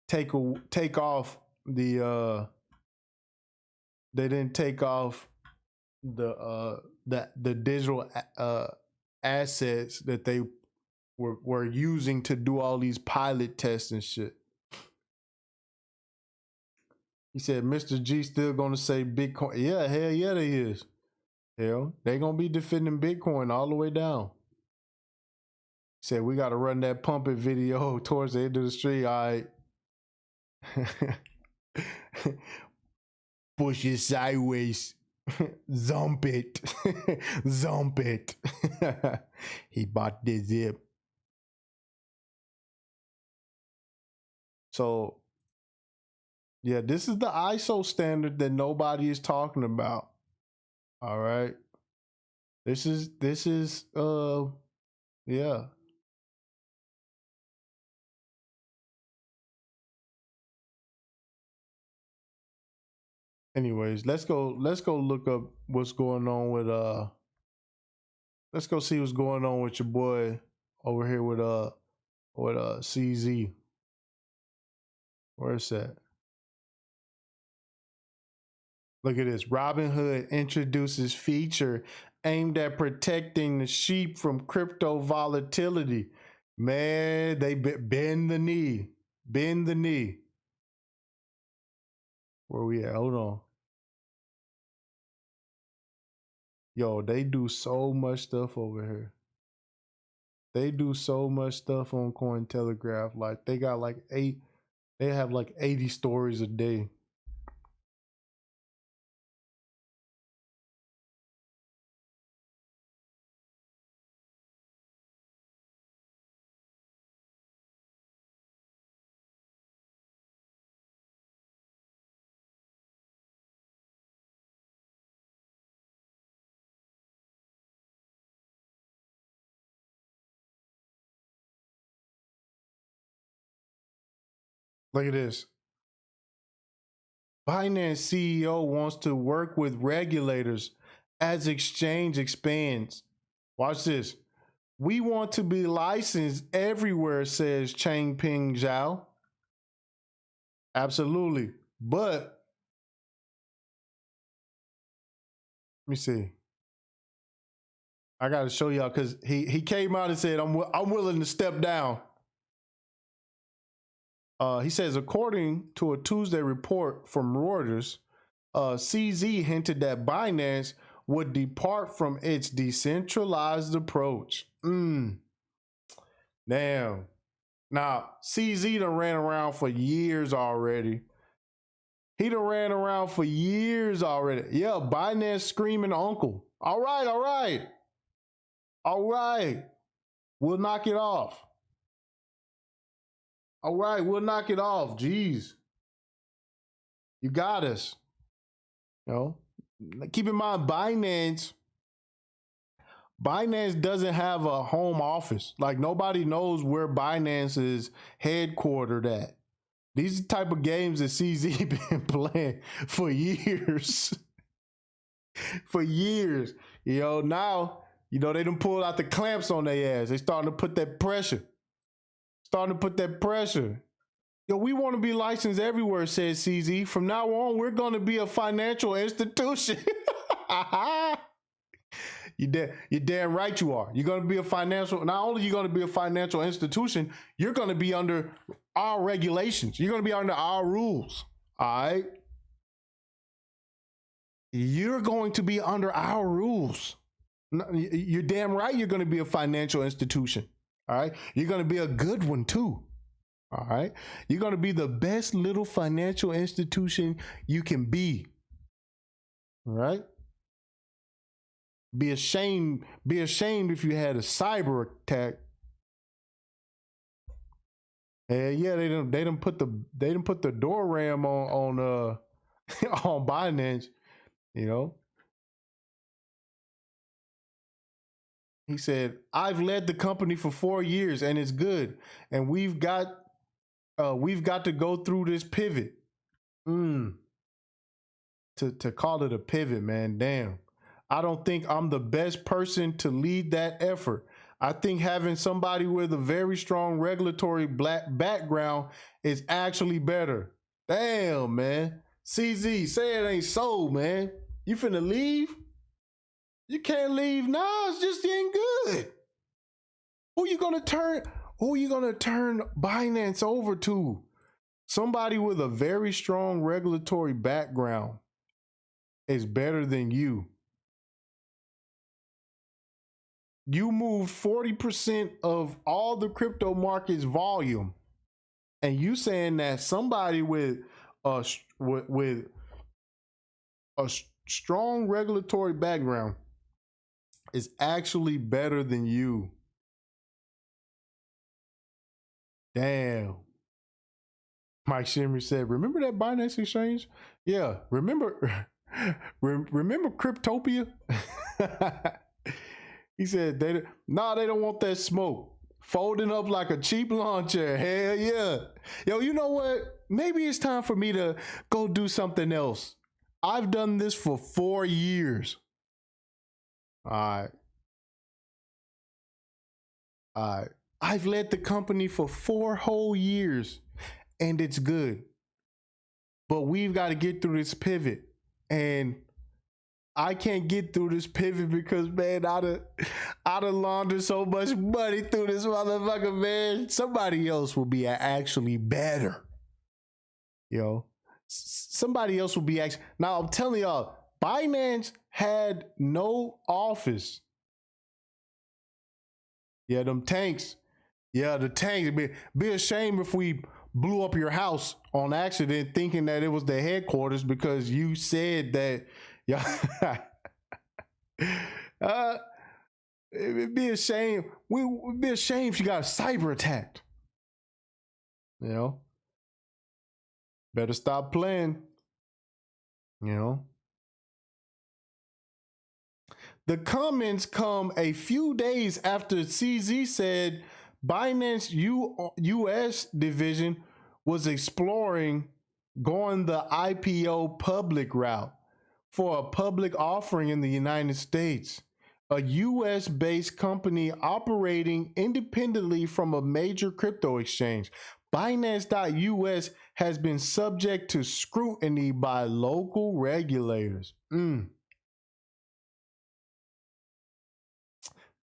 take off the they didn't take off the digital assets that they were using to do all these pilot tests and shit. He said Mr. G still gonna say Bitcoin. Yeah, hell yeah, they is. Hell, they gonna be defending Bitcoin all the way down. Said we gotta run that pump it video towards the end of the street. All right. Push it sideways. Zump it. Zump it. He bought the zip. So yeah, this is the ISO standard that nobody is talking about. All right. This is yeah. Anyways, let's go look up what's going on with let's go see what's going on with your boy over here with CZ. Where's that? Look at this. Robinhood introduces feature aimed at protecting the sheep from crypto volatility. Man, they bend the knee. Bend the knee. Where we at? Hold on. Yo, they do so much stuff over here. They do so much stuff on Cointelegraph. Like they got like they have like 80 stories a day. Look at this. Binance CEO wants to work with regulators as exchange expands. Watch this. We want to be licensed everywhere, says Changpeng Zhao. Absolutely. But let me see. I got to show y'all because he came out and said, I'm willing to step down. He says, according to a Tuesday report from Reuters, CZ hinted that Binance would depart from its decentralized approach. Damn. Now, CZ done ran around for years already. He done ran around for years already. Yeah, Binance screaming uncle. All right, all right. All right. We'll knock it off. All right, we'll knock it off. Jeez. You got us. You know, keep in mind, Binance doesn't have a home office. Like nobody knows where Binance is headquartered at. These are the type of games that CZ been playing for years. For years. You know, now, you know, they done pulled out the clamps on their ass. They starting to put that pressure. Yo, we want to be licensed everywhere, says CZ. From now on, we're going to be a financial institution. You're damn right you are. You're going to be a financial, not only are you going to be a financial institution, you're going to be under our regulations. You're going to be under our rules. All right. You're going to be under our rules. You're damn right you're going to be a financial institution. All right. You're going to be a good one too. All right. You're going to be the best little financial institution you can be. All right. Be ashamed if you had a cyber attack. Yeah, they didn't put the door ram on on Binance, you know. He said, "I've led the company for 4 years and it's good. And we've got to go through this pivot." To call it a pivot, man. Damn. I don't think I'm the best person to lead that effort. I think having somebody with a very strong regulatory black background is actually better. Damn, man. CZ, say it ain't so, man. You finna leave? You can't leave now. It's just ain't good. Who you gonna turn Binance over to? Somebody with a very strong regulatory background is better than you. You moved 40% of all the crypto market's volume, and you saying that somebody with a strong regulatory background is actually better than you. Damn. Mike Shimmer said, "Remember that Binance exchange? Yeah, remember remember Cryptopia?" He said, they don't want that smoke. Folding up like a cheap lawn chair. Hell yeah. Yo, you know what? Maybe it's time for me to go do something else. I've done this for 4 years. All right. All right. I've led the company for 4 whole years and it's good. But we've got to get through this pivot. And I can't get through this pivot because, man, I'd have laundered so much money through this motherfucker, man. Somebody else will be actually better. Yo, somebody else will be actually. Now, I'm telling y'all, Binance had no office. Yeah, them tanks. Yeah, the tanks. Be a shame if we blew up your house on accident thinking that it was the headquarters because you said that. Yeah. It'd be a shame. We'd be ashamed if you got cyber attacked. You know? Better stop playing. You know? The comments come a few days after CZ said Binance US division was exploring going the IPO public route for a public offering in the United States. A US based company operating independently from a major crypto exchange. Binance.us has been subject to scrutiny by local regulators.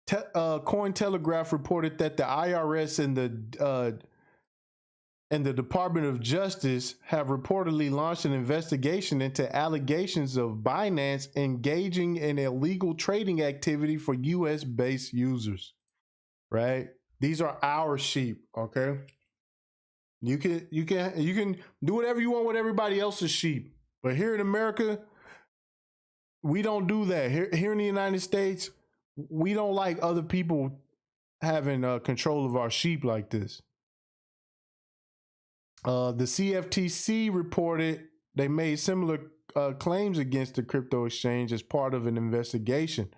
Cointelegraph reported that the IRS and the Department of Justice have reportedly launched an investigation into allegations of Binance engaging in illegal trading activity for US-based users. Right? These are our sheep, okay? You can do whatever you want with everybody else's sheep. But here in America, we don't do that. Here in the United States, we don't like other people having control of our sheep like this. The CFTC reported they made similar claims against the crypto exchange as part of an investigation.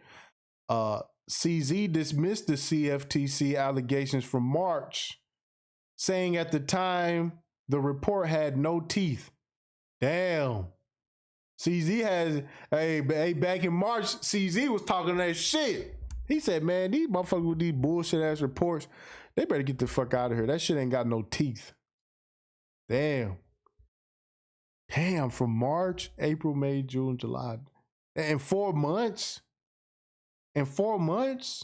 CZ dismissed the CFTC allegations from March, saying at the time the report had no teeth. Damn. CZ has, hey, back in March, CZ was talking that shit. He said, man, these motherfuckers with these bullshit ass reports, they better get the fuck out of here. That shit ain't got no teeth. Damn. Damn, from March, April, May, June, July. In 4 months? In 4 months?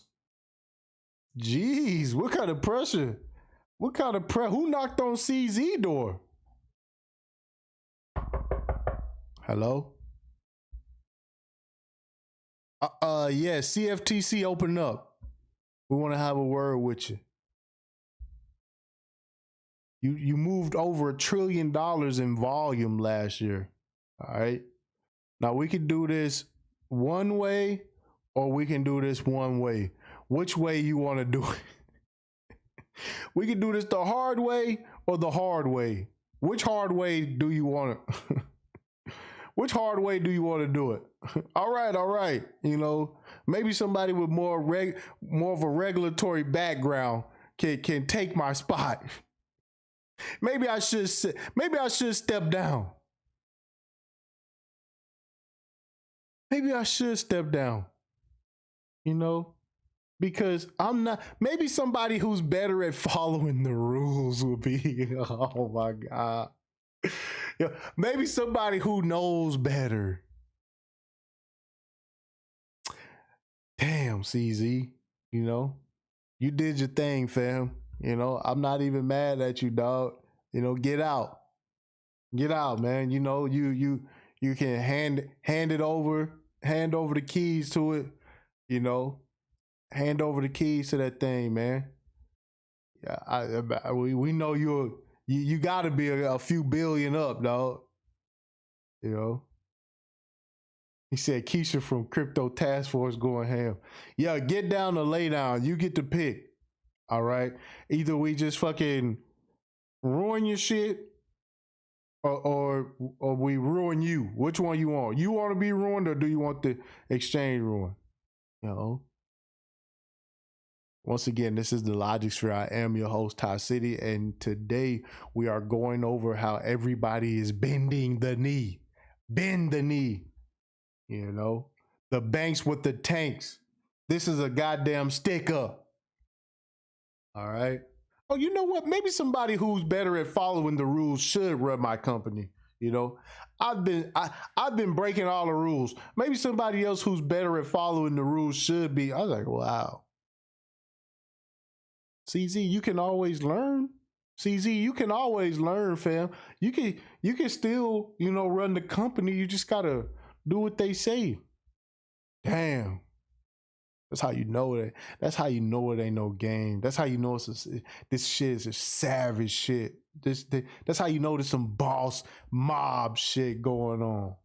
Jeez, what kind of pressure? What kind of pressure? Who knocked on CZ door? Hello? Yeah, CFTC open up. We want to have a word with you. You moved over $1 trillion in volume last year. All right. Now we can do this one way or we can do this one way. Which way you want to do it? We can do this the hard way or the hard way. Which hard way do you want to Which hard way do you want to do it? All right. You know, maybe somebody with more of a regulatory background can take my spot. Maybe I should step down. Maybe I should step down. You know, because I'm not. Maybe somebody who's better at following the rules will be. Oh my god. Yeah, maybe somebody who knows better. Damn, CZ. You know, you did your thing, fam. You know, I'm not even mad at you, dog. You know, get out, man. You know, you can hand over the keys to it. You know, hand over the keys to that thing, man. Yeah, we know you got to be a few billion up, dog. You know. He said Keisha from Crypto Task Force going ham. Yeah, get down or lay down. You get to pick. All right. Either we just fucking ruin your shit or we ruin you. Which one you want? You want to be ruined or do you want the exchange ruined? You know. Once again, this is the Logic Sphere. I am your host, TipTycity, and today we are going over how everybody is bending the knee. Bend the knee. You know, the banks with the tanks. This is a goddamn stick up. All right. Oh, you know what? Maybe somebody who's better at following the rules should run my company. You know, I've been breaking all the rules. Maybe somebody else who's better at following the rules should be. I was like, wow. CZ, you can always learn. CZ, you can always learn, fam. You can still, you know, run the company. You just gotta do what they say. Damn. That's how you know it. That's how you know it ain't no game. That's how you know this shit is a savage shit. That's how you know there's some boss mob shit going on.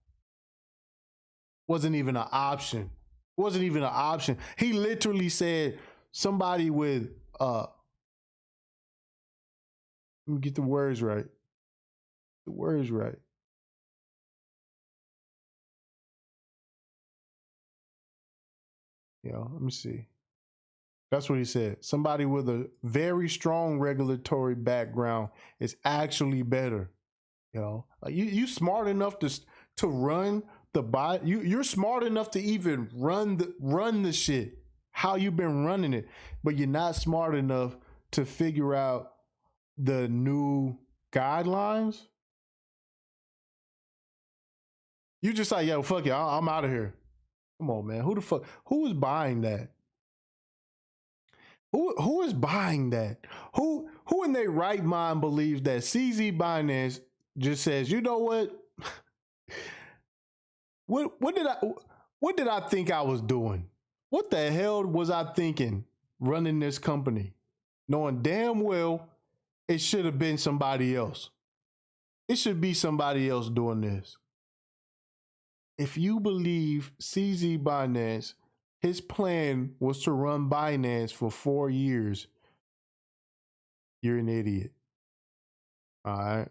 Wasn't even an option. Wasn't even an option. He literally said somebody with let me get the words right. The words right. You know, let me see. That's what he said. Somebody with a very strong regulatory background is actually better. You know, you smart enough to run the buy. You're smart enough to even run the shit. How you been running it, but you're not smart enough to figure out the new guidelines. You just like, yo, fuck it, I'm out of here. Come on, man. Who is buying that? Who is buying that? Who in their right mind believes that CZ Binance just says, you know what? What did I think I was doing? What the hell was I thinking running this company? Knowing damn well it should have been somebody else. It should be somebody else doing this. If you believe CZ Binance, his plan was to run Binance for 4 years, you're an idiot. All right.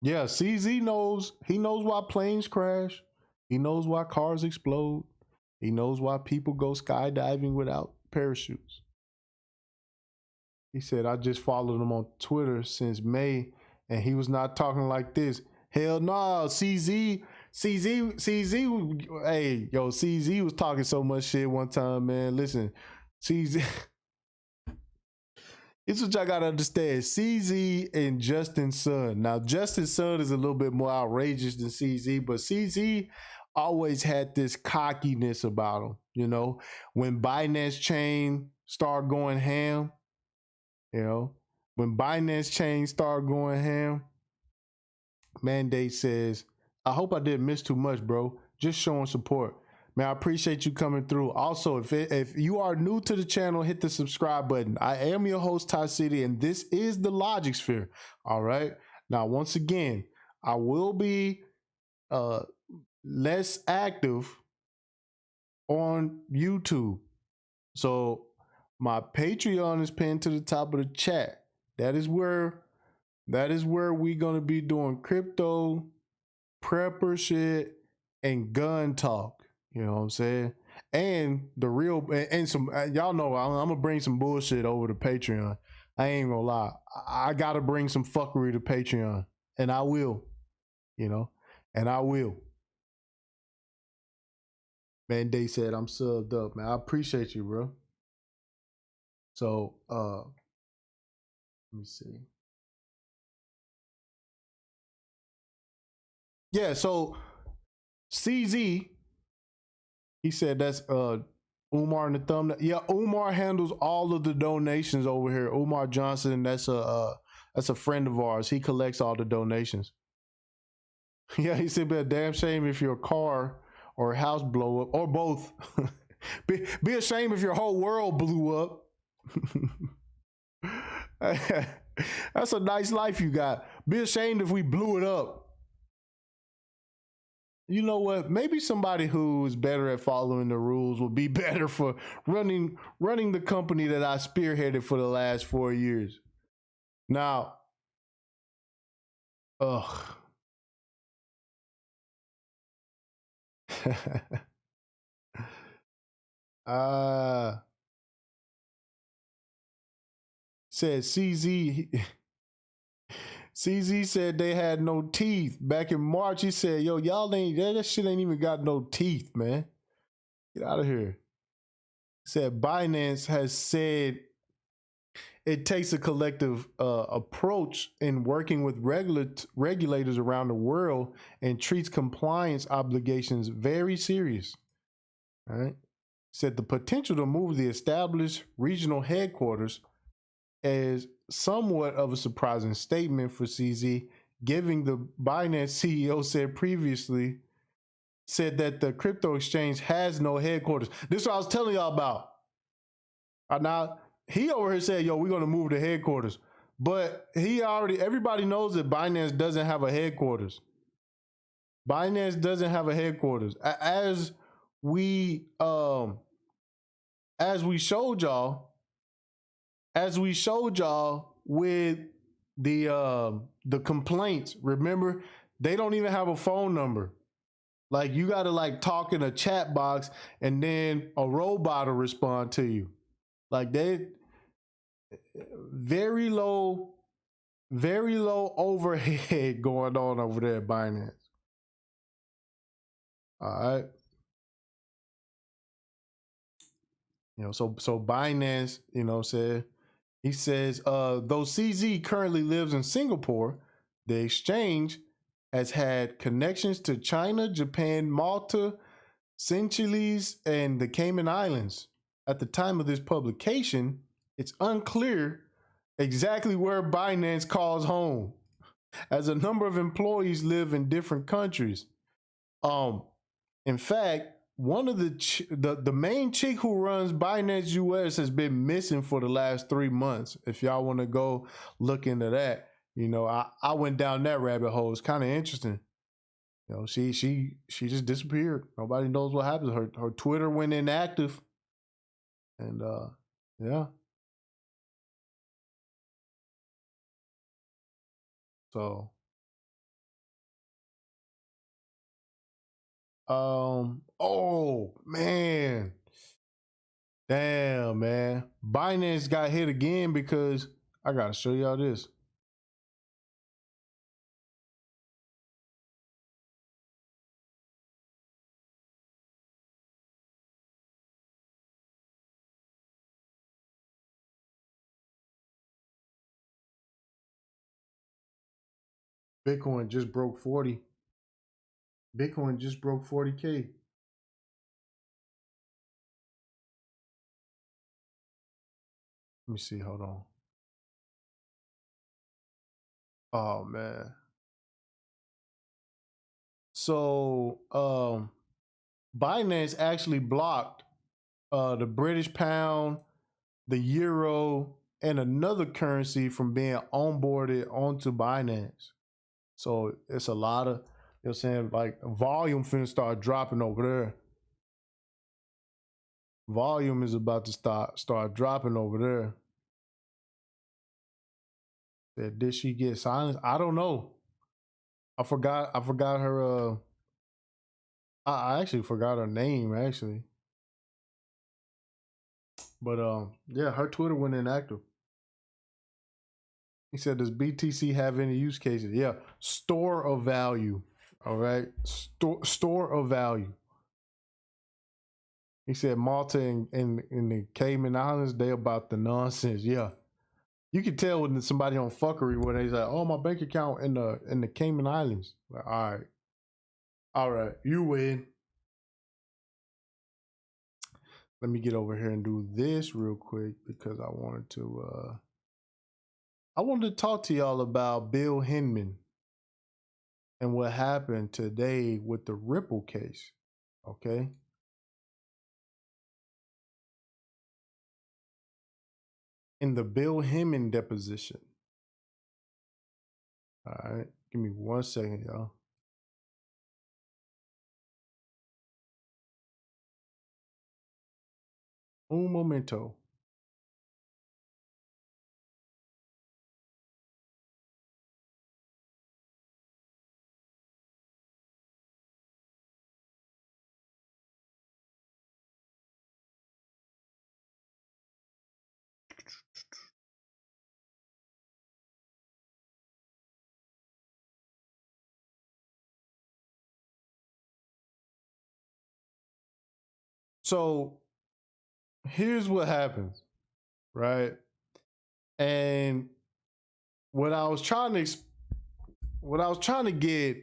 Yeah, CZ knows. He knows why planes crash. He knows why cars explode. He knows why people go skydiving without parachutes. He said, I just followed him on Twitter since May, and he was not talking like this. Hell no, CZ, hey, yo, CZ was talking so much shit one time, man. Listen, CZ, it's what y'all gotta understand. CZ and Justin Sun. Now, Justin Sun is a little bit more outrageous than CZ, but CZ always had this cockiness about him. You know, when Binance Chain started going ham, you know, when Binance Chain started going ham, Mandate says, I hope I didn't miss too much, bro. Just showing support. Man, I appreciate you coming through. Also, if you are new to the channel, hit the subscribe button. I am your host, TipTycity, and this is the Logic Sphere. All right. Now, once again, I will be less active on YouTube. So my Patreon is pinned to the top of the chat. That is where we're gonna be doing crypto, prepper shit, and gun talk. You know what I'm saying? And the real and some y'all know I'm gonna bring some bullshit over to Patreon. I ain't gonna lie. I gotta bring some fuckery to Patreon, and I will. You know, and I will. Man, they said I'm subbed up, man. I appreciate you, bro. So let me see. Yeah, so CZ, he said that's Umar in the thumbnail. Yeah, Umar handles all of the donations over here. Umar Johnson, that's a friend of ours. He collects all the donations. Yeah, he said, be a damn shame if your car or house blow up, or both. be a shame if your whole world blew up. That's a nice life you got. Be ashamed if we blew it up. You know what? Maybe somebody who is better at following the rules will be better for running the company that I spearheaded for the last 4 years. Now, ugh. Said CZ. CZ said they had no teeth back in March. He said, "Yo, y'all ain't that shit ain't even got no teeth, man. Get out of here." He said Binance has said it takes a collective approach in working with regulators around the world and treats compliance obligations very serious. All right. Said the potential to move the established regional headquarters is somewhat of a surprising statement for CZ, given the Binance CEO said that the crypto exchange has no headquarters. This is what I was telling y'all about. Now he over here said, "Yo, we're gonna move the headquarters," but everybody knows that Binance doesn't have a headquarters. Binance doesn't have a headquarters. We um as we showed y'all, with the complaints. Remember, they don't even have a phone number. Like, you got to like talk in a chat box, and then a robot will respond to you. Like, they very low overhead going on over there at Binance. All right. So Binance, he says, though CZ currently lives in Singapore, the exchange has had connections to China, Japan, Malta, Seychelles, and the Cayman Islands. At the time of this publication, it's unclear exactly where Binance calls home, as a number of employees live in different countries. In fact, one of the main chick who runs Binance US has been missing for the last 3 months. If y'all want to go look into that, I went down that rabbit hole. It's kind of interesting. She just disappeared. Nobody knows what happened. Her Twitter went inactive, and yeah. So oh man, damn man, Binance got hit again because I gotta show y'all this. Bitcoin just broke 40. Bitcoin just broke 40K. Let me see. Hold on. Oh man. So Binance actually blocked the British pound, the euro, and another currency from being onboarded onto Binance. So it's a lot of, you know what I'm saying, like volume finna start dropping over there. Volume is about to start dropping over there. Did she get silenced? I don't know. I forgot her I actually forgot her name actually. But yeah, her Twitter went inactive. He said, does BTC have any use cases? Yeah, store of value. All right, store of value. He said Malta and the Cayman Islands, they about the nonsense. Yeah, you can tell when somebody on fuckery when they say, "Oh, my bank account in the Cayman Islands." Like, all right, you win. Let me get over here and do this real quick because I wanted to talk to y'all about Bill Hinman and what happened today with the Ripple case. Okay. In the Bill Hinman deposition. All right. Give me 1 second, y'all. Un momento. So here's what happens, right? And what I was trying to get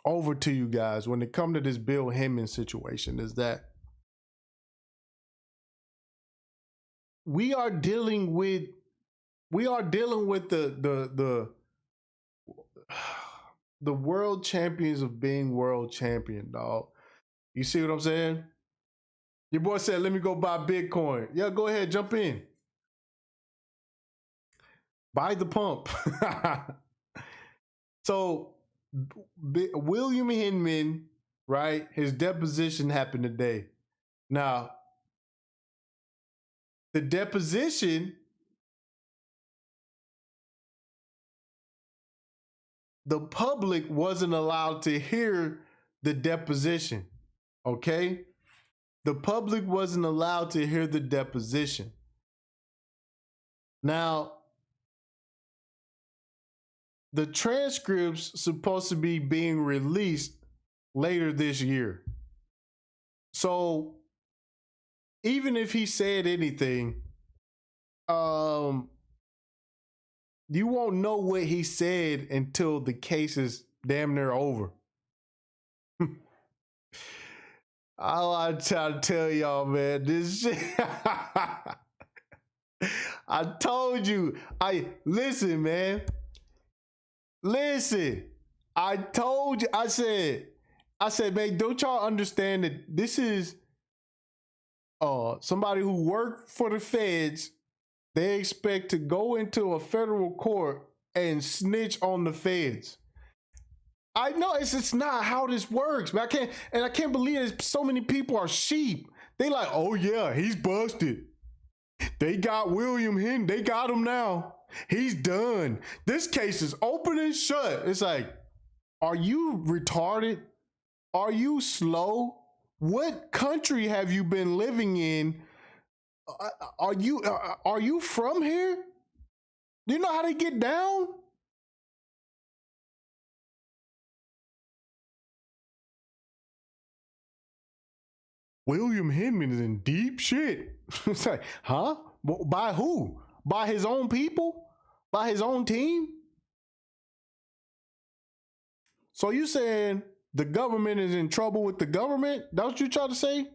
over to you guys when it comes to this Bill Hinman situation is that we are dealing with the the world champions of being world champion, dog. You see what I'm saying? Your boy said, "Let me go buy Bitcoin." Yeah, go ahead, jump in. Buy the pump. So William Hinman, right? His deposition happened today. Now, the deposition, the public wasn't allowed to hear the deposition. Okay? The public wasn't allowed to hear the deposition. Now, the transcript's supposed to be being released later this year. So even if he said anything, you won't know what he said until the case is damn near over. All I try to tell y'all, man, this shit. I told you. Listen, man. Listen. I told you. I said, man, don't y'all understand that this is somebody who worked for the feds. They expect to go into a federal court and snitch on the feds. I know it's not how this works, but I can't believe that so many people are sheep. They like, oh yeah, he's busted. They got William Hinton. They got him now. He's done. This case is open and shut. It's like, are you retarded? Are you slow? What country have you been living in? Are you from here? Do you know how to get down? William Hinman is in deep shit. It's like, huh? By who? By his own people? By his own team? So you saying the government is in trouble with the government? That's what you try to say?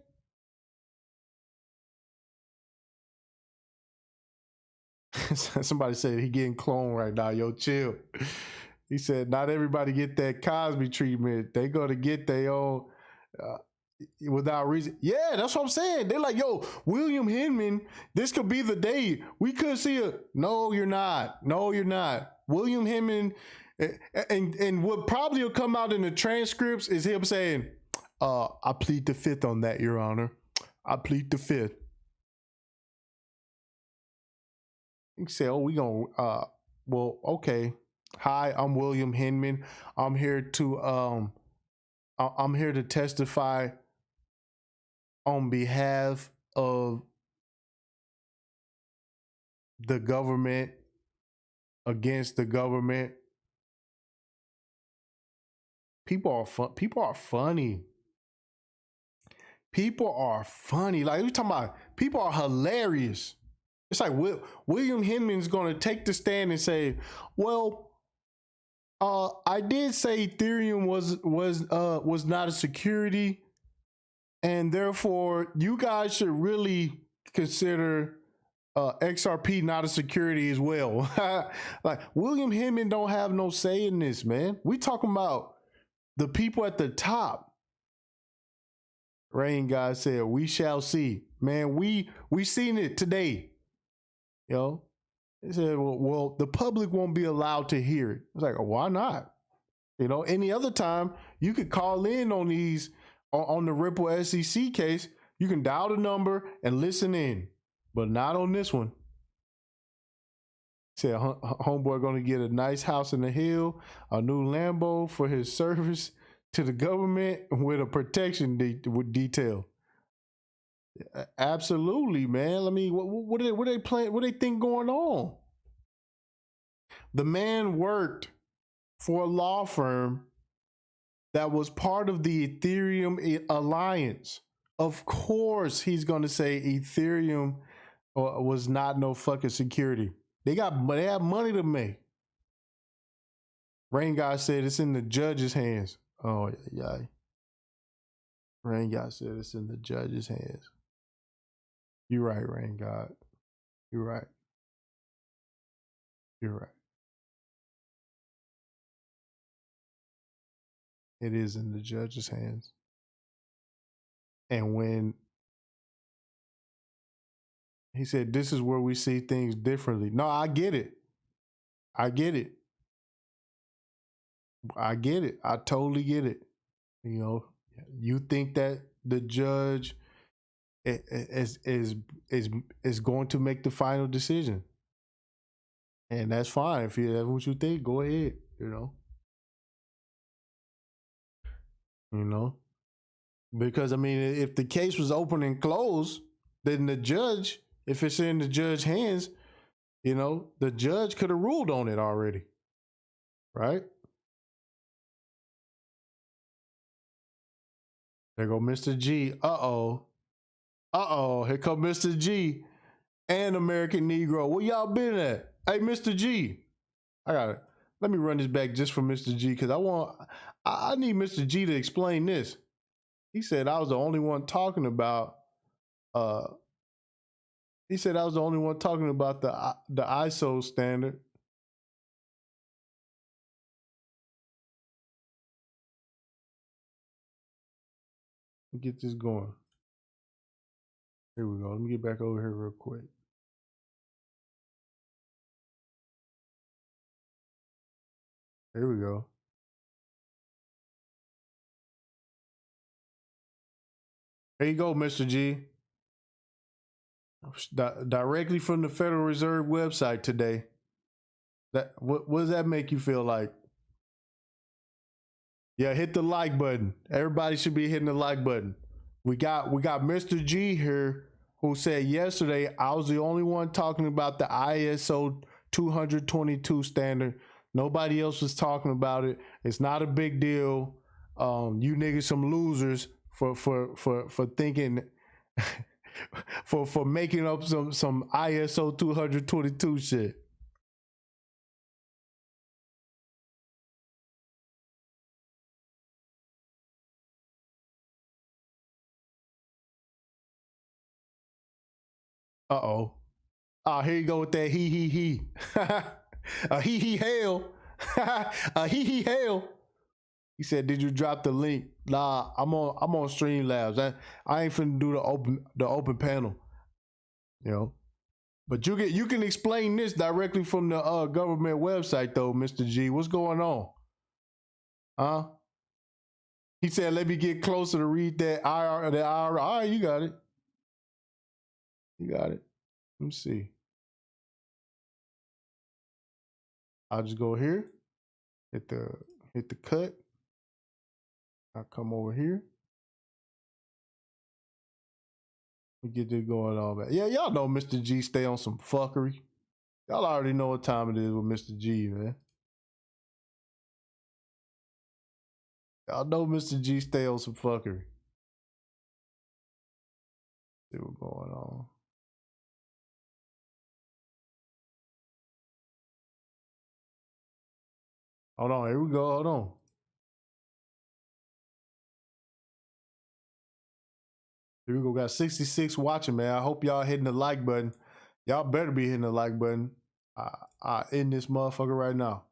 Somebody said he getting cloned right now. Yo, chill. He said not everybody get that Cosby treatment. They go to get their own. Uh, without reason. Yeah, that's what I'm saying. They're like, yo, William Hinman, this could be the day we could see a. No, you're not. No, you're not. William Hinman, and what probably will come out in the transcripts is him saying, I plead the fifth on that, Your Honor. I plead the fifth. You say, oh, we gonna well, okay. Hi, I'm William Hinman. I'm here to testify on behalf of the government against the government. People are fun. People are funny. People are funny. Like we talking about, people are hilarious. It's like William Hinman's going to take the stand and say, "Well, I did say Ethereum was not a security, and therefore you guys should really consider XRP not a security as well." Like William Hinman don't have no say in this, man. We talking about the people at the top. Rain God said, "We shall see." Man, we seen it today. You know, they said, well, the public won't be allowed to hear it. It's like, why not? You know, any other time you could call in on these on the Ripple SEC case. You can dial the number and listen in, but not on this one. Said homeboy going to get a nice house in the hill, a new Lambo for his service to the government with a protection detail. Absolutely, man. I mean, what are they playing? What do they think going on? The man worked for a law firm that was part of the Ethereum Alliance. Of course, he's going to say Ethereum was not no fucking security. They have money to make. Rain God said it's in the judge's hands. Oh yeah. Rain God said it's in the judge's hands. You're right, Rain God. You're right. You're right. It is in the judge's hands. And when he said, this is where we see things differently. No, I get it. I get it. I get it. I totally get it. You know, you think that the judge is going to make the final decision. And that's fine. If that's what you think, go ahead, you know. You know. Because I mean, if the case was open and closed, then the judge, if it's in the judge's hands, you know, the judge could have ruled on it already. Right? There go Mr. G. Here come Mr. G and American Negro. Where y'all been at? Hey, Mr. G. I got it. Let me run this back just for Mr. G because I need Mr. G to explain this. He said I was the only one talking about the ISO standard. Get this going. Here we go. Let me get back over here real quick. Here we go. There you go, Mr. G. Directly from the Federal Reserve website today. What does that make you feel like? Yeah, hit the like button. Everybody should be hitting the like button. We got Mr. G here who said yesterday I was the only one talking about the ISO 222 standard. Nobody else was talking about it. It's not a big deal. You niggas some losers for thinking for making up some ISO 222 shit. Uh-oh. Oh, here you go with that he. A he hail. A he hail. He said, "Did you drop the link?" Nah, I'm on Streamlabs. I ain't finna do the open panel. You know, but you can explain this directly from the government website though, Mr. G. What's going on? Huh? He said, "Let me get closer to read that IR." The IR. All right, you got it. You got it. Let me see. I'll just go here. Hit the cut. I'll come over here. We get this going on, man. Yeah, y'all know Mr. G stay on some fuckery. Y'all already know what time it is with Mr. G, man. Y'all know Mr. G stay on some fuckery. See what's going on. Hold on, here we go. Hold on. Here we go. Got 66 watching, man. I hope y'all hitting the like button. Y'all better be hitting the like button. I end this motherfucker right now.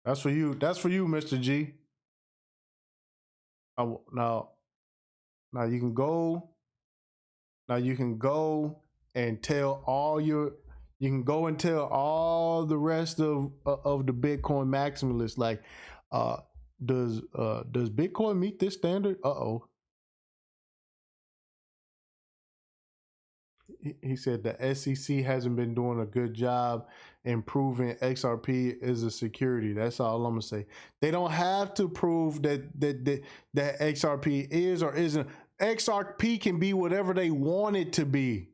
That's for you. That's for you, Mr. G. Now you can go. Now you can go and tell all your. You can go and tell all the rest of the Bitcoin maximalists, like, does Bitcoin meet this standard? He said the SEC hasn't been doing a good job improving XRP as a security. That's all I'm gonna say. They don't have to prove that XRP is or isn't. XRP can be whatever they want it to be.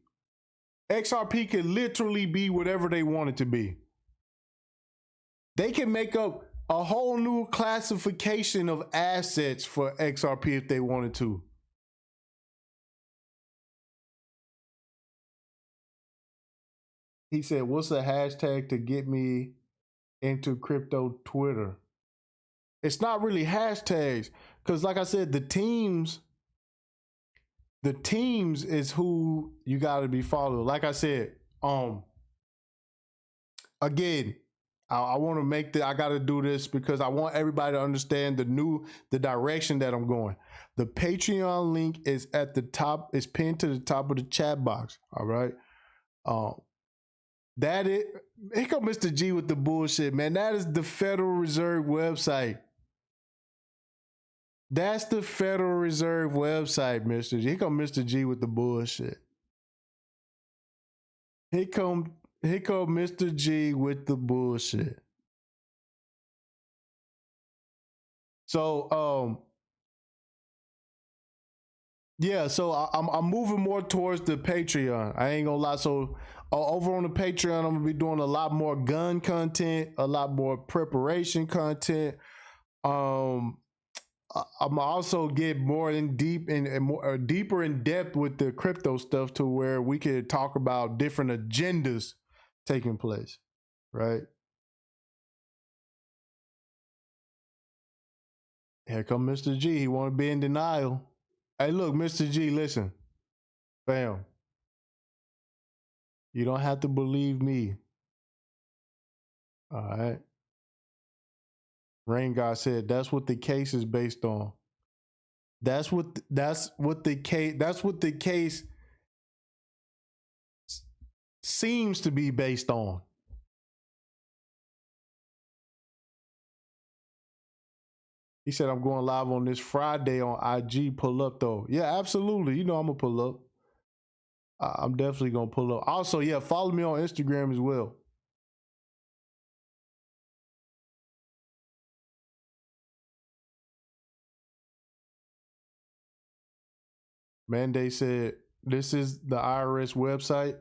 XRP can literally be whatever they want it to be. They can make up a whole new classification of assets for XRP if they wanted to. He said, "What's the hashtag to get me into crypto Twitter?" It's not really hashtags, because like I said, the teams is who you got to be following. Like I said, again, I want to make I got to do this because I want everybody to understand the direction that I'm going. The Patreon link is at the top. It's pinned to the top of the chat box. All right. That is, here come Mr. G with the bullshit, man. That is the Federal Reserve website. That's the Federal Reserve website, Mr. G. Here come Mr. G with the bullshit. Here come Mr. G with the bullshit. So yeah, so I'm moving more towards the Patreon. I ain't gonna lie. So over on the Patreon, I'm gonna be doing a lot more gun content, a lot more preparation content. I'm also get more in deep and more deeper in depth with the crypto stuff to where we could talk about different agendas taking place, right? Here come Mr. G. He want to be in denial. Hey, look, Mr. G, listen, fam. You don't have to believe me. All right. Rain God said that's what the case is based on. That's what the case seems to be based on. He said, "I'm going live on this Friday on IG. Pull up though." Yeah, absolutely. You know I'm gonna pull up. I'm definitely gonna pull up. Also, yeah, follow me on Instagram as well. Monday said, "This is the IRS website.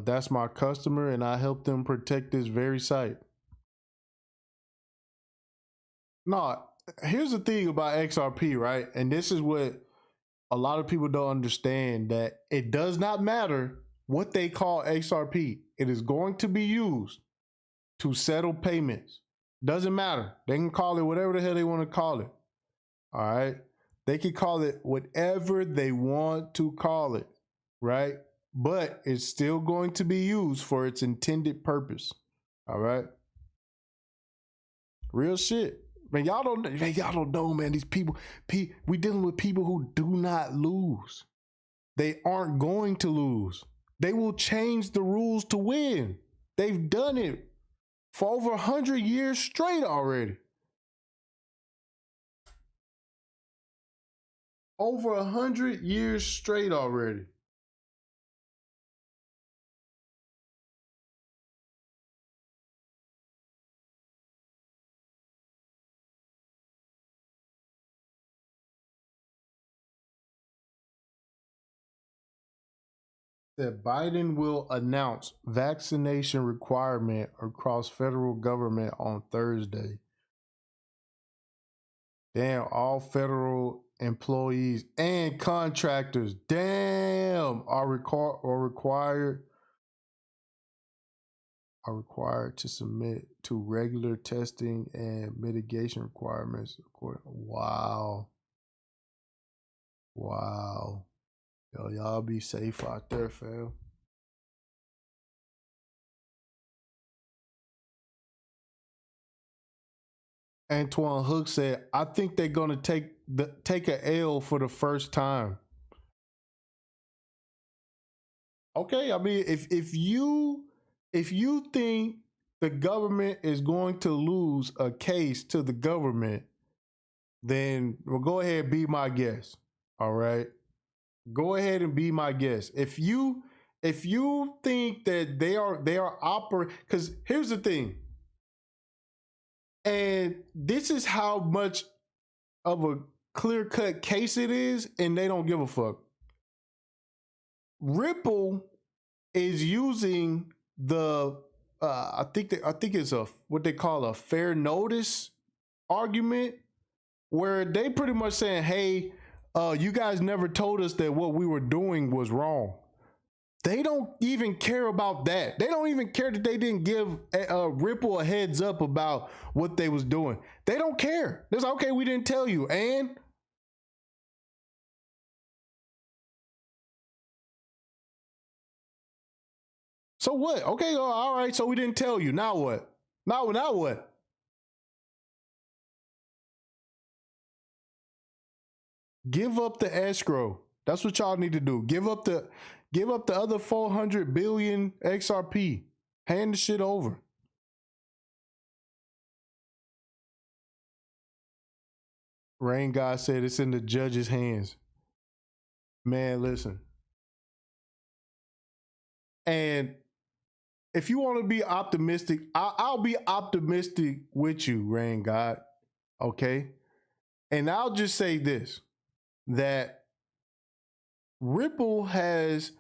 That's my customer, and I help them protect this very site." No, here's the thing about XRP, right? And this is what a lot of people don't understand, that it does not matter what they call XRP. It is going to be used to settle payments. Doesn't matter. They can call it whatever the hell they want to call it. All right. They can call it whatever they want to call it. Right. but it's still going to be used for its intended purpose. All right. Real shit. Man, y'all don't know, man. These people, we dealing with people who do not lose. They aren't going to lose. They will change the rules to win. They've done it for over 100 years straight already. Over 100 years straight already. That Biden will announce vaccination requirement across federal government on Thursday. Damn, all federal employees and contractors, damn, are required to submit to regular testing and mitigation requirements. Wow. Wow. Yo, y'all be safe out there, fam. Antoine Hook said, I think they're gonna take a L for the first time. Okay, I mean, if you think the government is going to lose a case to the government, then well, go ahead, be my guest. All right, go ahead and be my guest. If you think that they are operating, because here's the thing, and this is how much of a clear cut case it is, and they don't give a fuck. Ripple is using the I think it's a what they call a fair notice argument, where they pretty much saying, hey, you guys never told us that what we were doing was wrong. They don't even care about that. They don't even care that they didn't give Ripple a heads up about what they was doing. They don't care. It's like, okay, we didn't tell you. And so what? Okay, all right. So we didn't tell you. Now what? Now what? Give up the escrow. That's what y'all need to do. Give up the other 400 billion XRP. Hand the shit over. Rain God said it's in the judge's hands. Man, listen. And if you want to be optimistic, I'll be optimistic with you, Rain God. Okay. And I'll just say this, that Ripple has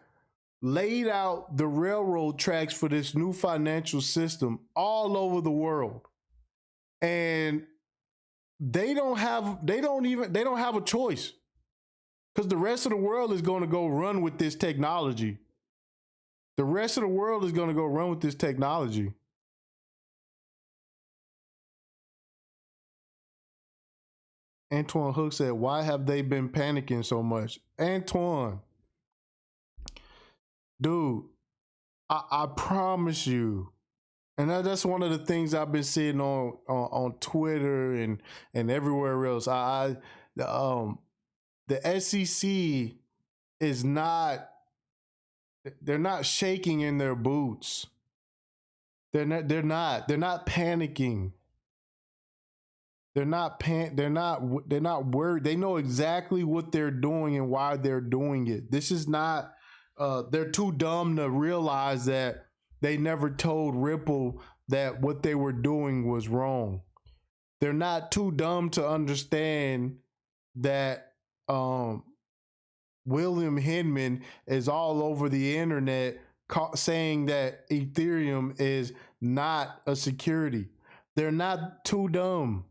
laid out the railroad tracks for this new financial system all over the world. And they don't have a choice, because the rest of the world is going to go run with this technology. The rest of the world is going to go run with this technology. Antoine Hook said, why have they been panicking so much? Antoine, dude, I promise you, and that's one of the things I've been seeing on Twitter and everywhere else. The SEC is not, they're not shaking in their boots. They're not panicking. They're not worried. They know exactly what they're doing and why they're doing it. This is not they're too dumb to realize that they never told Ripple that what they were doing was wrong. They're not too dumb to understand that William Hinman is all over the internet saying that Ethereum is not a security. They're not too dumb.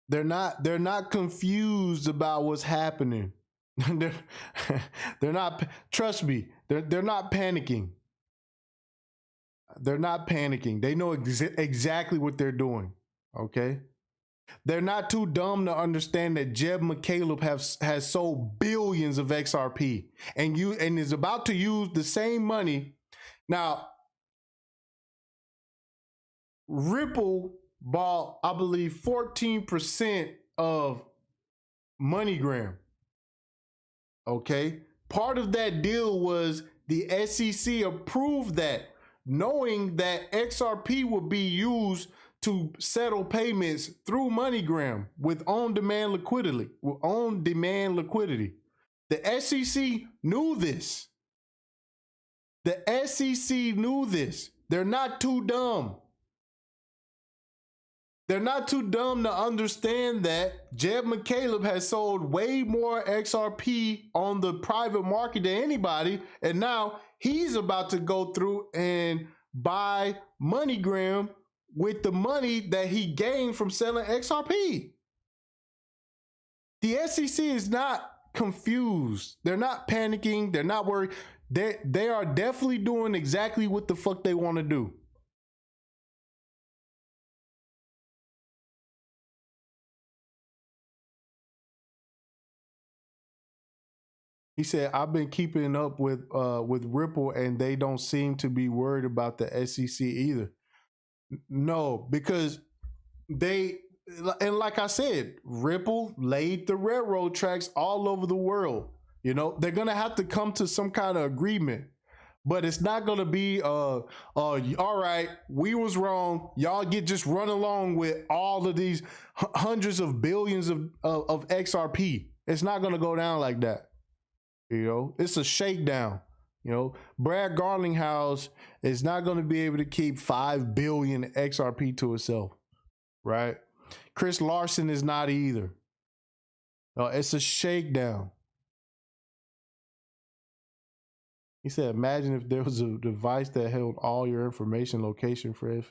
They're not confused about what's happening. they're not, trust me, they're not panicking. They're not panicking. They know exactly what they're doing. Okay? They're not too dumb to understand that Jeb McCaleb has sold billions of XRP and is about to use the same money. Now, Ripple bought, I believe, 14% of MoneyGram. Okay. Part of that deal was the SEC approved that, knowing that XRP would be used to settle payments through MoneyGram with on-demand liquidity. The SEC knew this. The SEC knew this. They're not too dumb. They're not too dumb to understand that Jeb McCaleb has sold way more XRP on the private market than anybody, and now he's about to go through and buy MoneyGram with the money that he gained from selling XRP. The SEC is not confused. They're not panicking. They're not worried. They are definitely doing exactly what the fuck they want to do. He said, "I've been keeping up with Ripple, and they don't seem to be worried about the SEC either." No, because they, and like I said, Ripple laid the railroad tracks all over the world. You know, they're gonna have to come to some kind of agreement, but it's not gonna be all right, we was wrong. Y'all get just run along with all of these hundreds of billions of XRP. It's not gonna go down like that. You know, it's a shakedown. You know, Brad Garlinghouse is not going to be able to keep 5 billion XRP to itself, right? Chris Larson is not either. No, it's a shakedown. He said, "Imagine if there was a device that held all your information, location, Fred."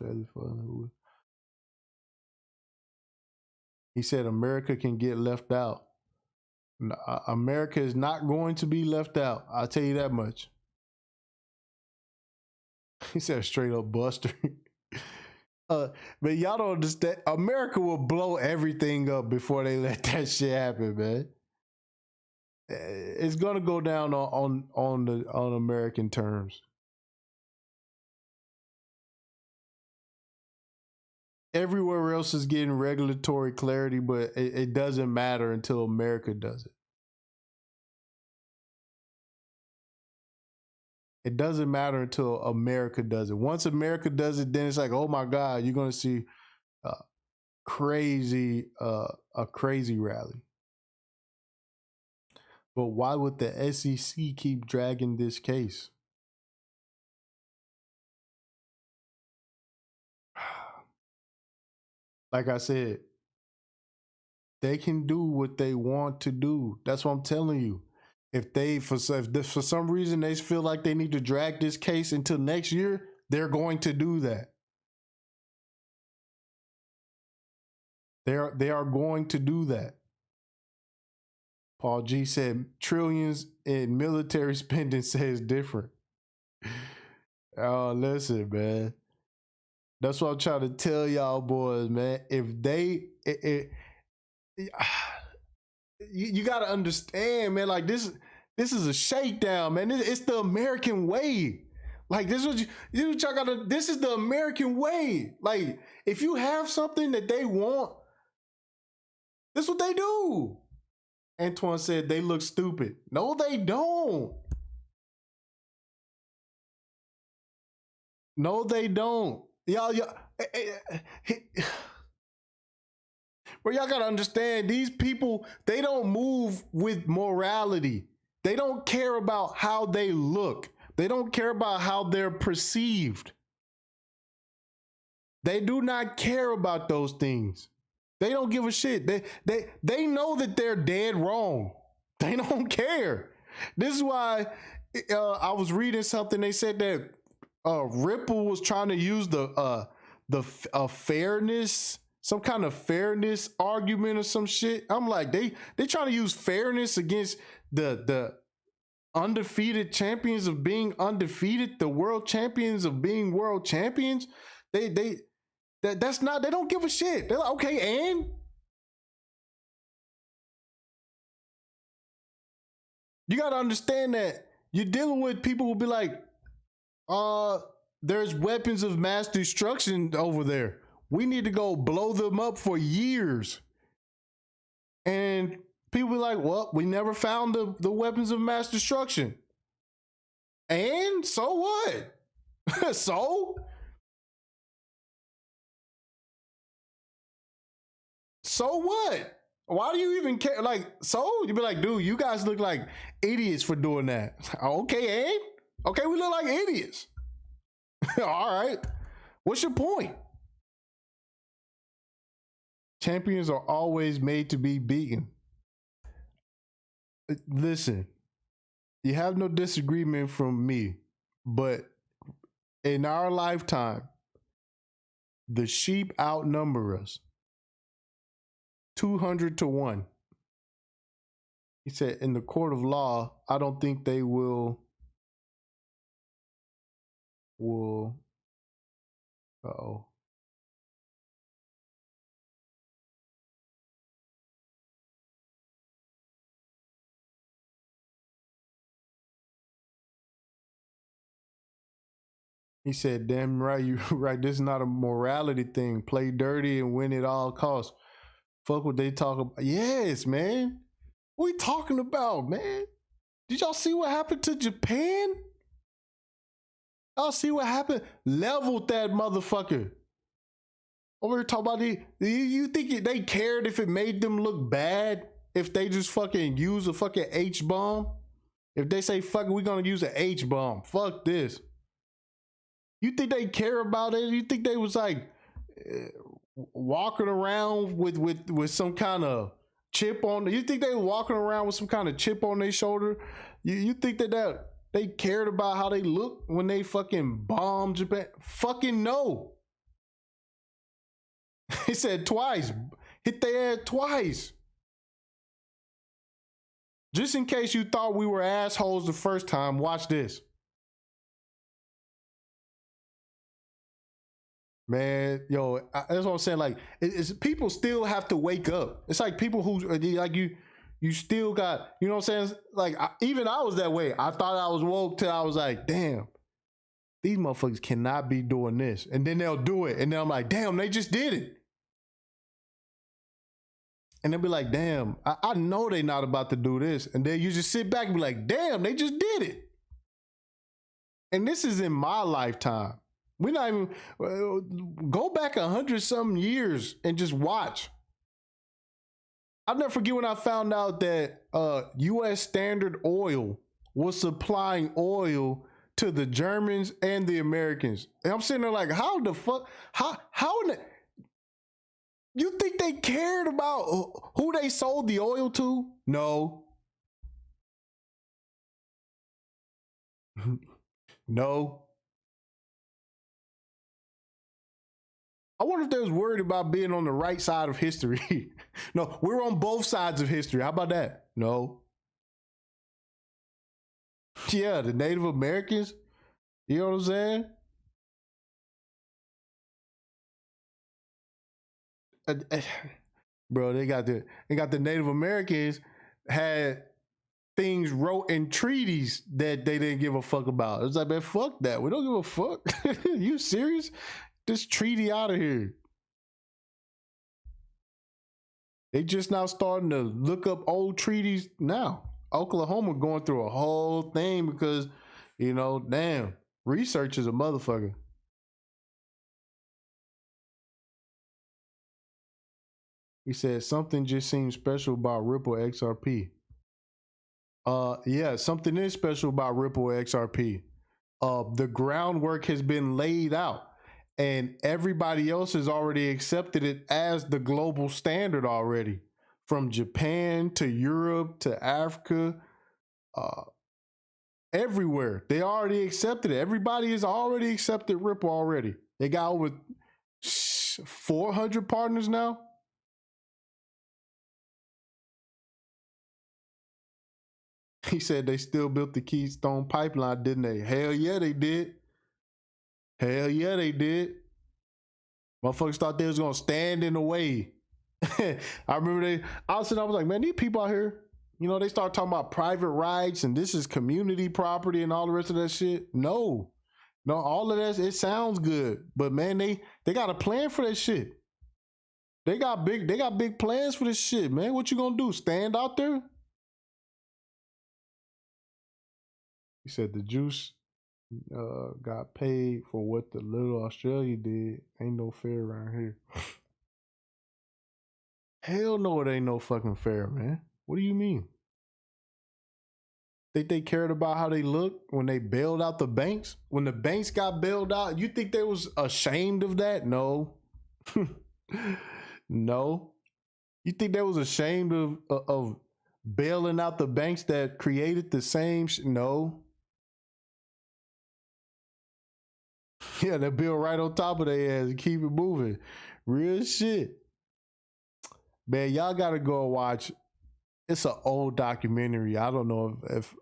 He said, "America can get left out." America is not going to be left out. I'll tell you that much. He said, "Straight up buster." But y'all don't understand. America will blow everything up before they let that shit happen, man. It's gonna go down on American terms. Everywhere else is getting regulatory clarity, but it doesn't matter until America does it. It doesn't matter until America does it. Once America does it, then it's like, oh my God, you're gonna see a crazy rally. But why would the SEC keep dragging this case? Like I said, they can do what they want to do. That's what I'm telling you. If for some reason they feel like they need to drag this case until next year, they're going to do that. They are going to do that. Paul G said trillions in military spending says different. Oh, listen, man. That's what I'm trying to tell y'all boys, man. If they, you got to understand, man. Like this is a shakedown, man. It's the American way. Like this is what y'all gotta. This is the American way. Like if you have something that they want, this is what they do. Antoine said they look stupid. No, they don't. No, they don't. Y'all, bro, y'all gotta understand, these people, they don't move with morality. They don't care about how they look. They don't care about how they're perceived. They do not care about those things. They don't give a shit. They know that they're dead wrong. They don't care. This is why I was reading something. They said that Ripple was trying to use the fairness, some kind of fairness argument or some shit. I'm like, they trying to use fairness against the undefeated champions of being undefeated, the world champions of being world champions. That's not, they don't give a shit. They're like, okay, and You got to understand that you're dealing with people who be like, there's weapons of mass destruction over there. We need to go blow them up for years. And people be like, well, we never found the weapons of mass destruction. And so what? So what? Why do you even care? Like, so you be like, dude, you guys look like idiots for doing that. Okay, and okay, we look like idiots. All right. What's your point? Champions are always made to be beaten. Listen, you have no disagreement from me, but in our lifetime, the sheep outnumber us 200 to 1. He said, in the court of law, I don't think they will uh-oh. He said, damn right, you right. This is not a morality thing. Play dirty and win at all costs. Fuck what they talk about. Yes, man. What we talking about, man? Did y'all see what happened to Japan? Y'all see what happened? Leveled that motherfucker. Over here talking about you think they cared if it made them look bad? If they just fucking use a fucking H-bomb? If they say, fuck it, we're gonna use an H-bomb. Fuck this. You think they care about it? You think they was like walking around with some kind of chip on? You think they were walking around with some kind of chip on their shoulder? You think that they cared about how they look when they fucking bombed Japan? Fucking no. He said twice. Hit their ass twice. Just in case you thought we were assholes the first time, watch this. Man, yo, that's what I'm saying. Like, it's people still have to wake up. It's like people who like you still got, you know what I'm saying? Like, even I was that way. I thought I was woke till I was like, damn, these motherfuckers cannot be doing this. And then they'll do it. And then I'm like, damn, they just did it. And they'll be like, damn, I know they not about to do this. And then you just sit back and be like, damn, they just did it. And this is in my lifetime. We're not even, go back 100-something years and just watch. I'll never forget when I found out that U.S. Standard Oil was supplying oil to the Germans and the Americans. And I'm sitting there like, how the fuck? How you think they cared about who they sold the oil to? No. No. I wonder if they was worried about being on the right side of history. No, we're on both sides of history. How about that? No. Yeah, the Native Americans. You know what I'm saying? Bro, they got the Native Americans had things wrote in treaties that they didn't give a fuck about. It's like, man, fuck that. We don't give a fuck. You serious? This treaty out of here. They just now starting to look up old treaties now. Oklahoma going through a whole thing because, you know, damn, research is a motherfucker. He said something just seems special about Ripple XRP. Yeah, something is special about Ripple XRP. The groundwork has been laid out. And everybody else has already accepted it as the global standard already. From Japan to Europe to Africa, everywhere. They already accepted it. Everybody has already accepted Ripple already. They got over 400 partners now. He said they still built the Keystone Pipeline, didn't they? Hell yeah, they did. Hell yeah, they did. Motherfuckers thought they was gonna stand in the way. I remember I was like, man, these people out here, You know, they start talking about private rights and this is community property and all the rest of that shit. No, all of that, it sounds good, but man, they got a plan for that shit. They got big plans for this shit, man. What you gonna do? Stand out there? He said the juice got paid for what the little Australia did. Ain't no fair around here. Hell no, it ain't no fucking fair, man. What do you mean? Think they cared about how they looked when they bailed out the banks? When the banks got bailed out, you think they was ashamed of that? No. No. You think they was ashamed of bailing out the banks that created the same no. Yeah, they build right on top of their ass and keep it moving. Real shit. Man, y'all gotta go watch. It's an old documentary. I don't know if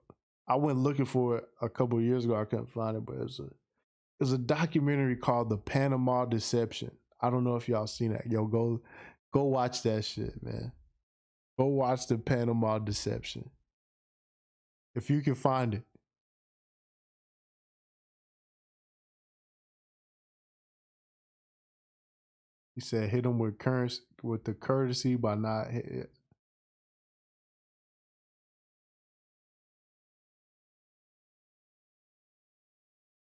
I went looking for it a couple of years ago. I couldn't find it, but it's a documentary called The Panama Deception. I don't know if y'all seen that. Yo, go watch that shit, man. Go watch The Panama Deception. If you can find it. He said hit him with the courtesy by not hit.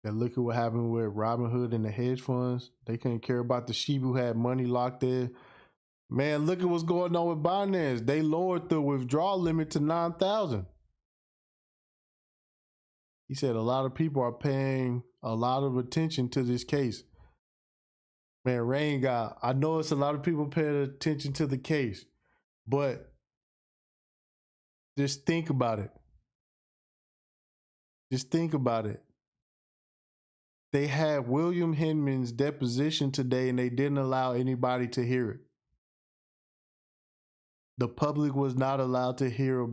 And look at what happened with Robinhood and the hedge funds. They couldn't care about the sheep who had money locked in. Man, look at what's going on with Binance. They lowered the withdrawal limit to 9,000. He said a lot of people are paying a lot of attention to this case. Man, Rain got, I know it's a lot of people paying attention to the case, but just think about it. Just think about it. They had William Hinman's deposition today and they didn't allow anybody to hear it. The public was not allowed to hear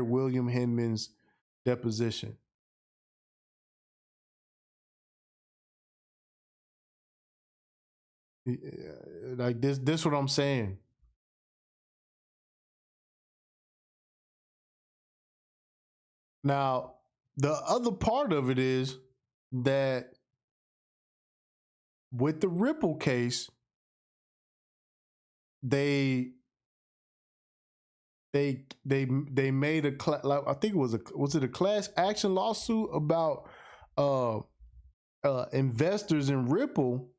William Hinman's deposition. Like this what I'm saying. Now, the other part of it is that with the Ripple case, they made I think was it a class action lawsuit about investors in Ripple.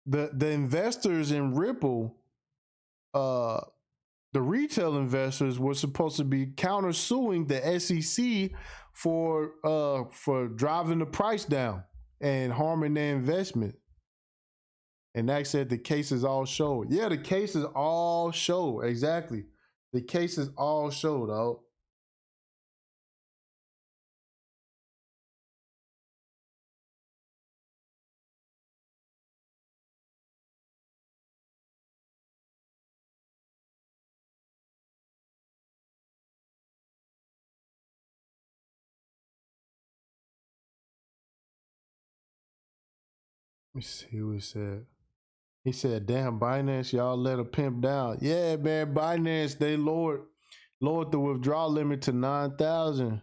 The investors in Ripple, the retail investors were supposed to be countersuing the SEC for driving the price down and harming their investment. And that said the cases all show. Yeah, the cases all show. Exactly. The cases all show, though. Let me see what he said. He said, damn, Binance, y'all let a pimp down. Yeah, man, Binance, they lowered the withdrawal limit to 9,000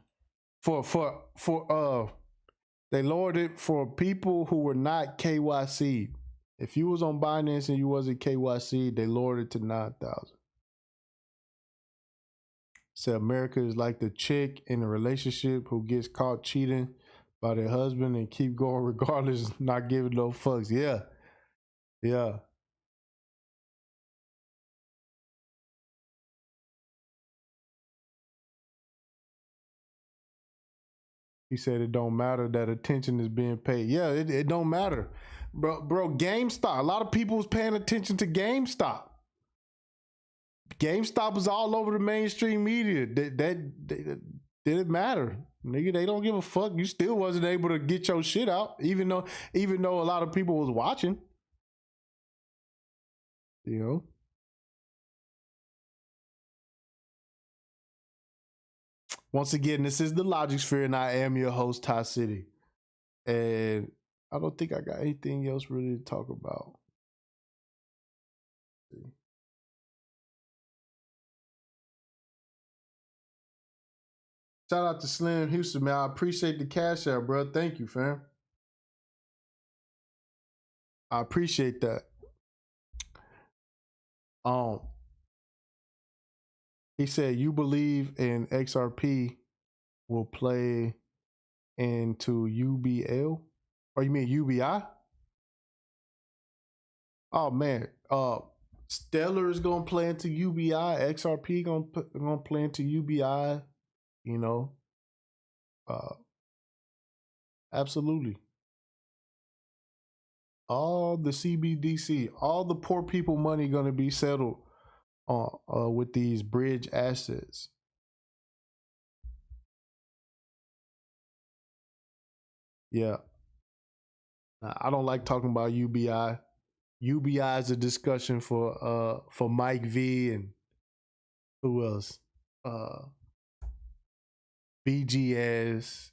they lowered it for people who were not KYC. If you was on Binance and you wasn't KYC, they lowered it to 9,000. Said America is like the chick in a relationship who gets caught cheating by their husband and keep going regardless, not giving no fucks. Yeah. Yeah. He said it don't matter that attention is being paid. Yeah, it don't matter. Bro, GameStop. A lot of people was paying attention to GameStop. GameStop was all over the mainstream media. That didn't matter. Nigga, they don't give a fuck. You still wasn't able to get your shit out, even though a lot of people was watching. You know? Once again, this is the Logic Sphere, and I am your host, TipTycity. And I don't think I got anything else really to talk about. Shout out to Slim Houston, man. I appreciate the cash out, bro. Thank you, fam. I appreciate that. Um, he said you believe in XRP will play into UBL, or you mean UBI? Oh man, Stellar is gonna play into UBI. XRP gonna play into UBI. You know, uh, absolutely. All the CBDC, all the poor people money gonna be settled with these bridge assets. Yeah, I don't like talking about UBI. UBI is a discussion for Mike V and who else? Uh, BGS,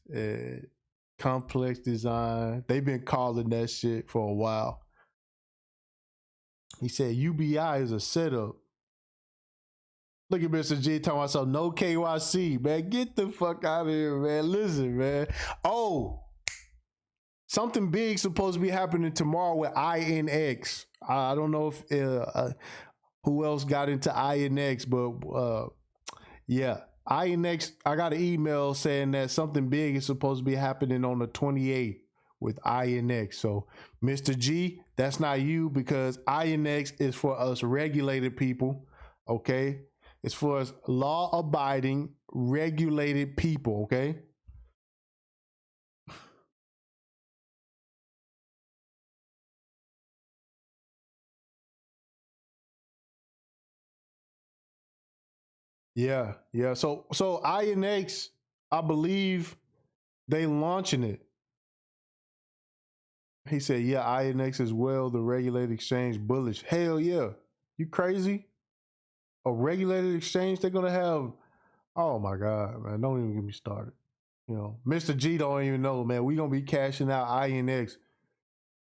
Complex Design. They've been calling that shit for a while. He said UBI is a setup. Look at Mr. G talking about some no KYC, man. Get the fuck out of here, man. Listen, man. Oh, something big supposed to be happening tomorrow with INX. I don't know if who else got into INX, but yeah, INX. I got an email saying that something big is supposed to be happening on the 28th with INX. So, Mr. G, that's not you because INX is for us regulated people. Okay, it's for us law-abiding, regulated people. Okay. Yeah, yeah. So INX, I believe they launching it. He said, yeah, INX as well, the regulated exchange bullish. Hell yeah. You crazy? A regulated exchange, they're gonna have, oh my God, man. Don't even get me started. You know, Mr. G don't even know, man. We gonna be cashing out INX.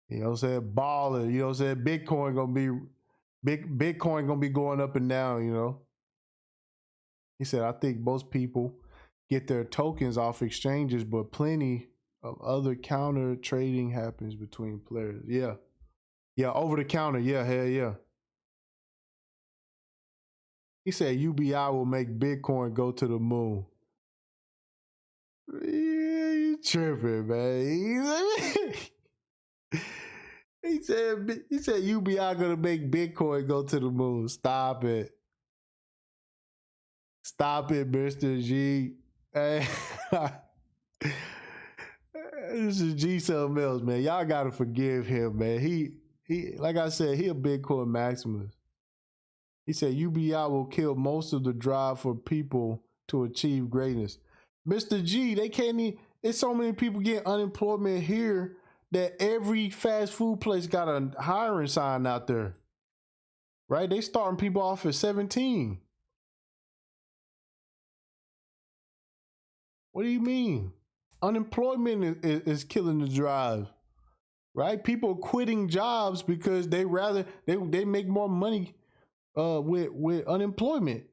You know what I'm saying? Balling, you know what I'm saying? Bitcoin gonna be going up and down, you know. He said, I think most people get their tokens off exchanges, but plenty of other counter trading happens between players. Yeah. Yeah, over the counter. Yeah, hell yeah. He said UBI will make Bitcoin go to the moon. Yeah, you tripping, man. He said UBI gonna make Bitcoin go to the moon. Stop it. Stop it, Mr. G. Hey. This is G something else, man. Y'all gotta forgive him, man. He like I said, he a Bitcoin maximalist. He said UBI will kill most of the drive for people to achieve greatness. Mr. G, they can't even, it's so many people getting unemployment here that every fast food place got a hiring sign out there. Right? They starting people off at 17. What do you mean? Unemployment is killing the drive. Right? People quitting jobs because they make more money with unemployment.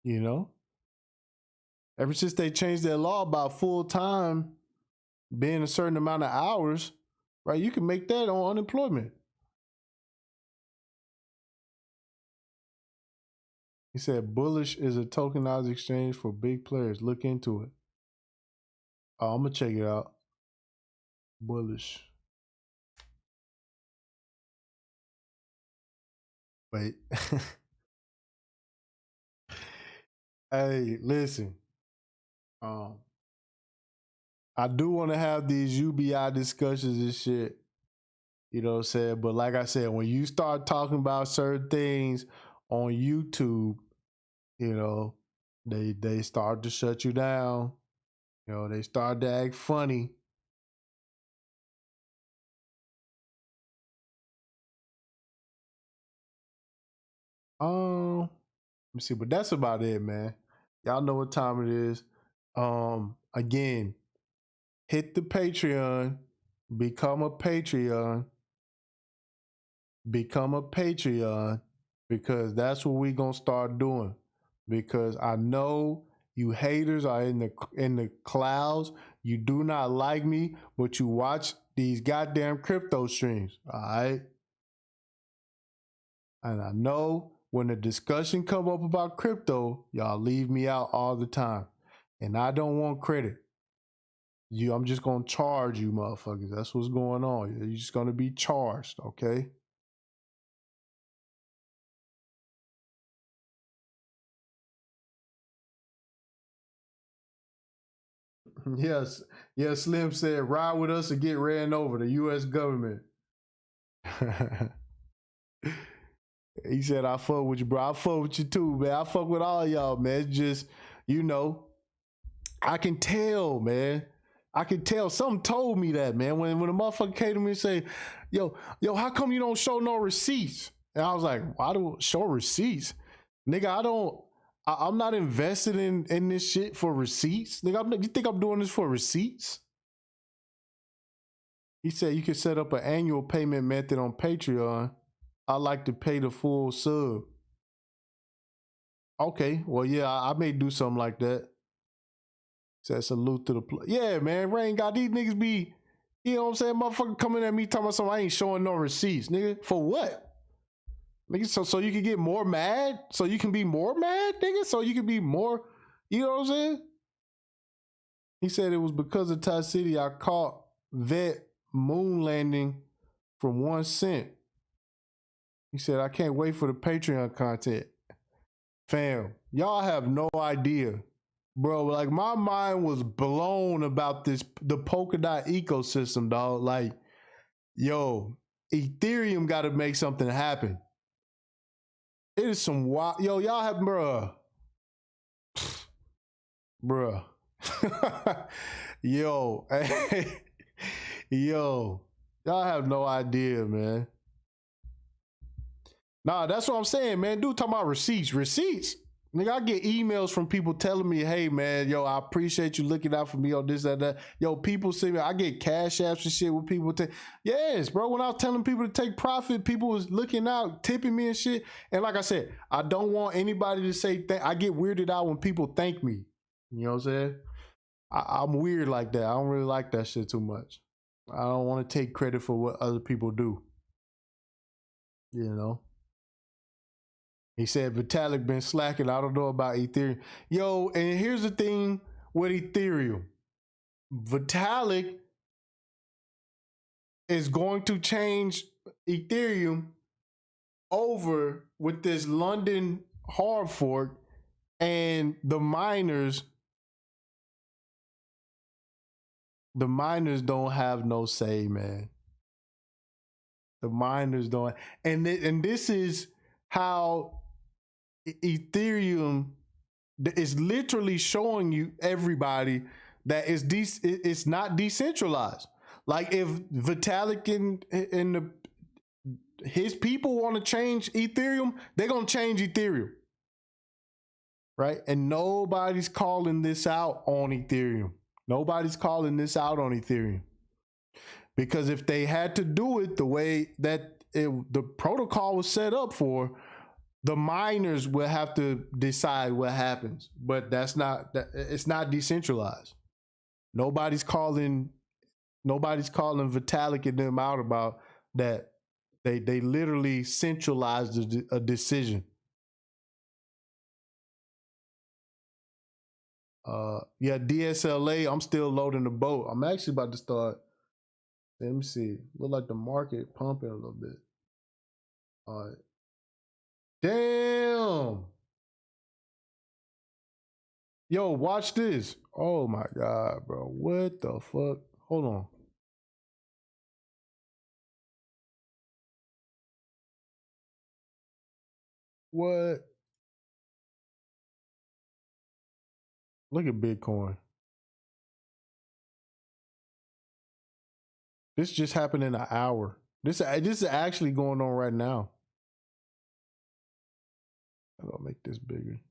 You know? Ever since they changed their law about full time being a certain amount of hours, right? You can make that on unemployment. He said bullish is a tokenized exchange for big players. Look into it. Oh, I'm gonna check it out. Bullish. Wait. Hey, listen. Um, I do want to have these UBI discussions and shit. You know what I'm saying? But like I said, when you start talking about certain things on YouTube, you know, they start to shut you down. You know, they start to act funny. Let me see, but that's about it, man. Y'all know what time it is. Again, hit the Patreon, become a Patreon, become a Patreon, because that's what we gonna start doing. Because I know You haters are in the clouds. You do not like me, but you watch these goddamn crypto streams. All right. And I know when the discussion come up about crypto, y'all leave me out all the time. And I don't want credit. I'm just gonna charge you motherfuckers. That's what's going on. You're just gonna be charged, okay? Yes. Yes, Slim said, ride with us or get ran over, the US government. He said, I fuck with you, bro. I fuck with you too, man. I fuck with all y'all, man. It's just, you know, I can tell, man. I can tell. Something told me that, man. When a motherfucker came to me and say, yo, how come you don't show no receipts? And I was like, why do I show receipts? Nigga, I'm not invested in this shit for receipts. Nigga, you think I'm doing this for receipts? He said you can set up an annual payment method on Patreon. I like to pay the full sub. Okay, well, yeah, I may do something like that. Said salute to the yeah, man. Rain got these niggas be, you know what I'm saying? Motherfucker coming at me talking about something I ain't showing no receipts, nigga. For what? Nigga, so you can get more mad? So you can be more mad, nigga? So you can be more, you know what I'm saying? He said it was because of TipTycity I caught vet moon landing from 1 cent. He said, I can't wait for the Patreon content. Fam, y'all have no idea. Bro, like my mind was blown about the Polkadot ecosystem, dog. Like, yo, Ethereum got to make something happen. It is some wild, yo, y'all have, bruh. Yo, yo, y'all have no idea, man. Nah, that's what I'm saying, man. Dude talking about receipts. Receipts. Nigga, I get emails from people telling me, hey, man, yo, I appreciate you looking out for me on this, that. Yo, people see me. I get cash apps and shit with people. Yes, bro. When I was telling people to take profit, people was looking out, tipping me and shit. And like I said, I don't want anybody to say, I get weirded out when people thank me. You know what I'm saying? I'm weird like that. I don't really like that shit too much. I don't want to take credit for what other people do. You know? He said Vitalik been slacking. I don't know about Ethereum. Yo, and here's the thing with Ethereum. Vitalik is going to change Ethereum over with this London hard fork, and the miners don't have no say, man. The miners don't. And this is how Ethereum is literally showing you everybody that it's not decentralized. Like if Vitalik and his people want to change Ethereum, they're gonna change Ethereum, right? And nobody's calling this out on Ethereum. Nobody's calling this out on Ethereum, because if they had to do it the way that the protocol was set up for, the miners will have to decide what happens. But it's not decentralized. Nobody's calling Vitalik and them out about that. They literally centralized a decision. Yeah, DSLA, I'm still loading the boat. I'm actually about to start. Let me see. Look like the market pumping a little bit. All right. Damn. Yo, watch this. Oh my God, bro. What the fuck? Hold on. What? Look at Bitcoin. This just happened in an hour. This is actually going on right now. I'll make this bigger.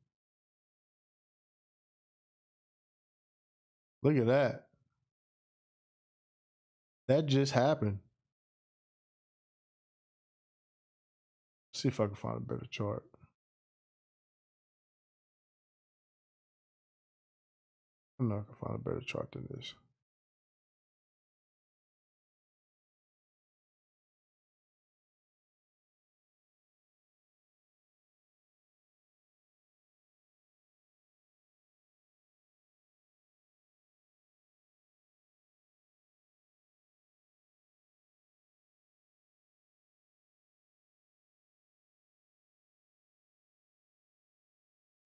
Look at that. That just happened. See if I can find a better chart. I know I can find a better chart than this.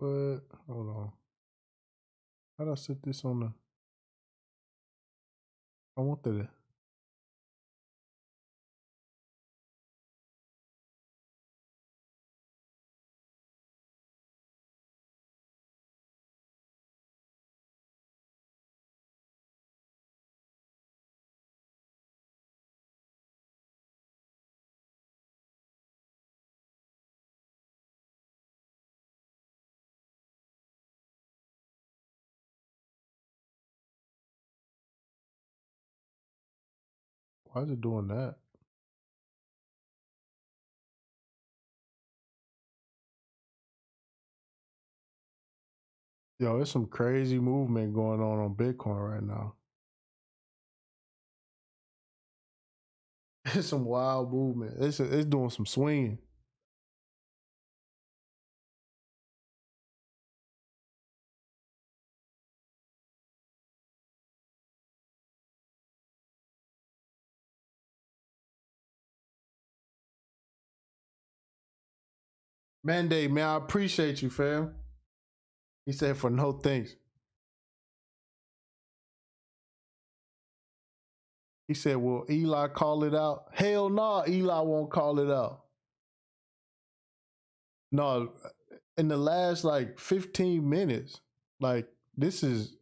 But hold on. How do I set this on the? I want the. Why is it doing that? Yo, there's some crazy movement going on Bitcoin right now. It's some wild movement. It's doing some swinging. Mandate, man, I appreciate you, fam. He said for no thanks. He said, will Eli call it out? Hell no, Eli won't call it out. No, in the last like 15 minutes, like this is,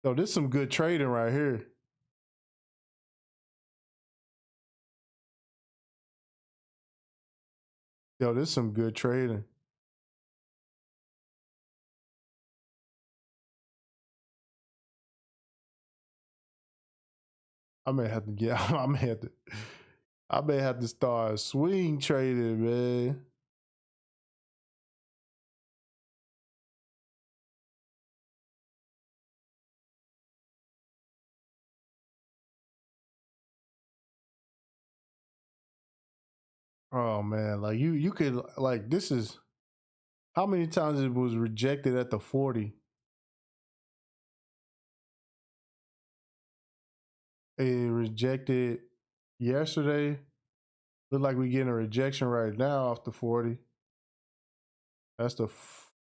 yo, this is some good trading right here. Yo, this is some good trading. I may have to get, I may have to start swing trading, man. Oh man, like you could like this is how many times it was rejected at the 40. It rejected yesterday. Look like we getting a rejection right now off the 40. That's the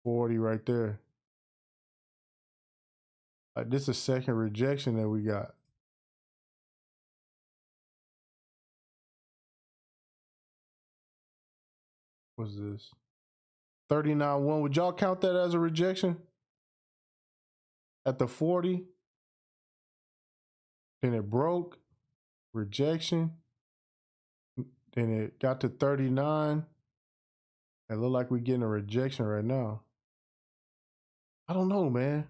40 right there. Like this is a second rejection that we got. What's this? 39.1. Would y'all count that as a rejection? At the 40? Then it broke. Rejection. Then it got to 39. It look like we're getting a rejection right now. I don't know, man.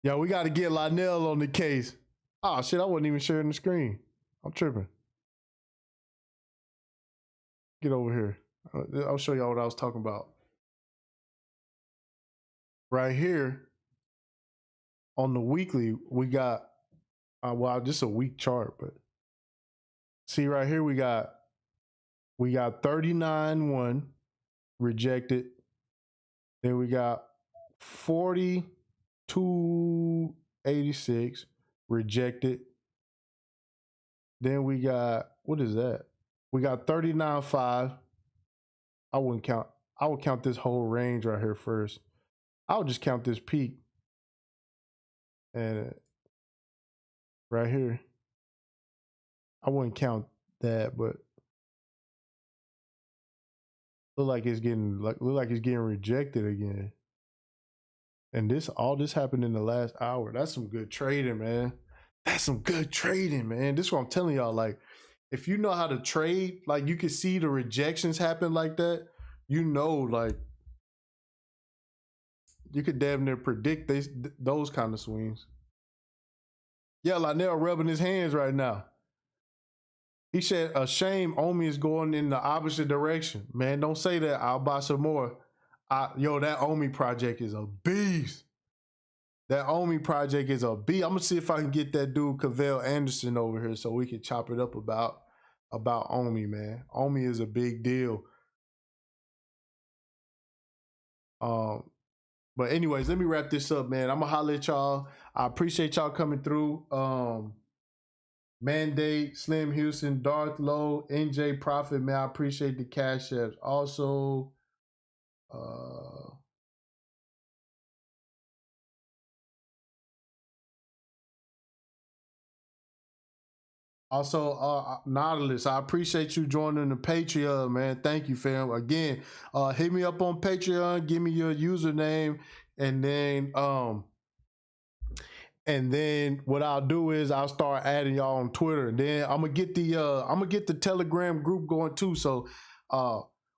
Yeah, we got to get Lionel on the case. Oh shit, I wasn't even sharing the screen. I'm tripping. Get over here. I'll show y'all what I was talking about. Right here on the weekly, we got well, just a week chart, but see right here we got 39.1 rejected. Then we got 42.86 rejected. Then we got, what is that? We got 39.5. I would count this whole range right here first. I would just count this peak. And right here, I wouldn't count that, but look like it's getting rejected again. And all this happened in the last hour. That's some good trading, man. That's some good trading, man. This is what I'm telling y'all. Like, if you know how to trade, like you can see the rejections happen like that, you know, like you could damn near predict those kind of swings. Yeah, Lionel rubbing his hands right now. He said, a shame Omi is going in the opposite direction. Man, don't say that. I'll buy some more. Yo, that Omi project is a beast. That Omi project is a beast. I'm gonna see if I can get that dude Cavell Anderson over here so we can chop it up about Omi, man. Omi is a big deal. But anyways, let me wrap this up, man. I'm gonna holler at y'all. I appreciate y'all coming through. Mandate, Slim Houston, Darth Low, NJ Profit, man. I appreciate the cash apps. Also, Nautilus, I appreciate you joining the Patreon, man. Thank you, fam. Again, hit me up on Patreon, give me your username, and then what I'll do is I'll start adding y'all on Twitter. And then I'm gonna get the Telegram group going too. So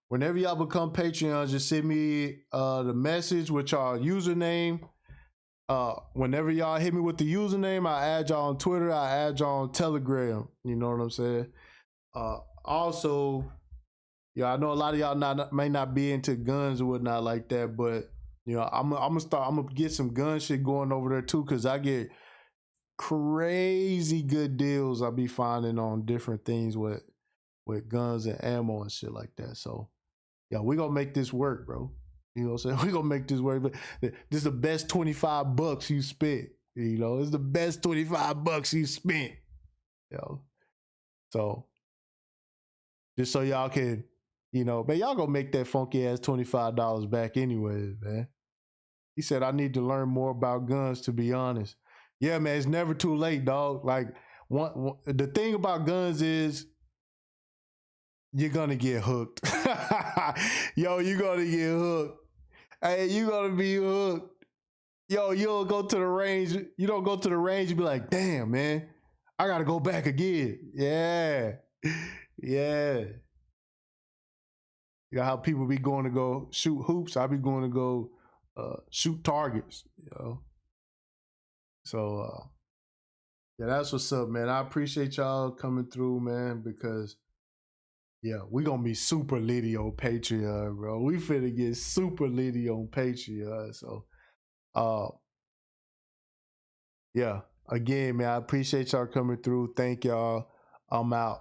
whenever y'all become Patreons, just send me the message with y'all username. Whenever y'all hit me with the username, I add y'all on Twitter, I add y'all on Telegram. You know what I'm saying? Also, yeah, I know a lot of y'all may not be into guns or whatnot like that, but you know, I'm gonna get some gun shit going over there too, cause I get crazy good deals I be finding on different things with guns and ammo and shit like that. So yeah, we gonna make this work, bro. You know what I'm saying? We gonna make this work. But this is the best $25 you spent. You know, it's the best $25 you spent. You know, so just so y'all can, you know, man, y'all gonna make that funky ass $25 back anyways, man. He said I need to learn more about guns, to be honest. Yeah, man, it's never too late, dog. Like the thing about guns is you're gonna get hooked. Yo, you're gonna get hooked. Hey, you gonna be hooked. Yo, you don't go to the range. You don't go to the range. You be like, damn, man, I gotta go back again. Yeah, yeah. You know how people be going to go shoot hoops. I be going to go shoot targets. You know. So yeah, that's what's up, man. I appreciate y'all coming through, man, because yeah, we gonna be super litty on Patreon, bro. We finna get super litty on Patreon. So yeah, again, man, I appreciate y'all coming through. Thank y'all. I'm out.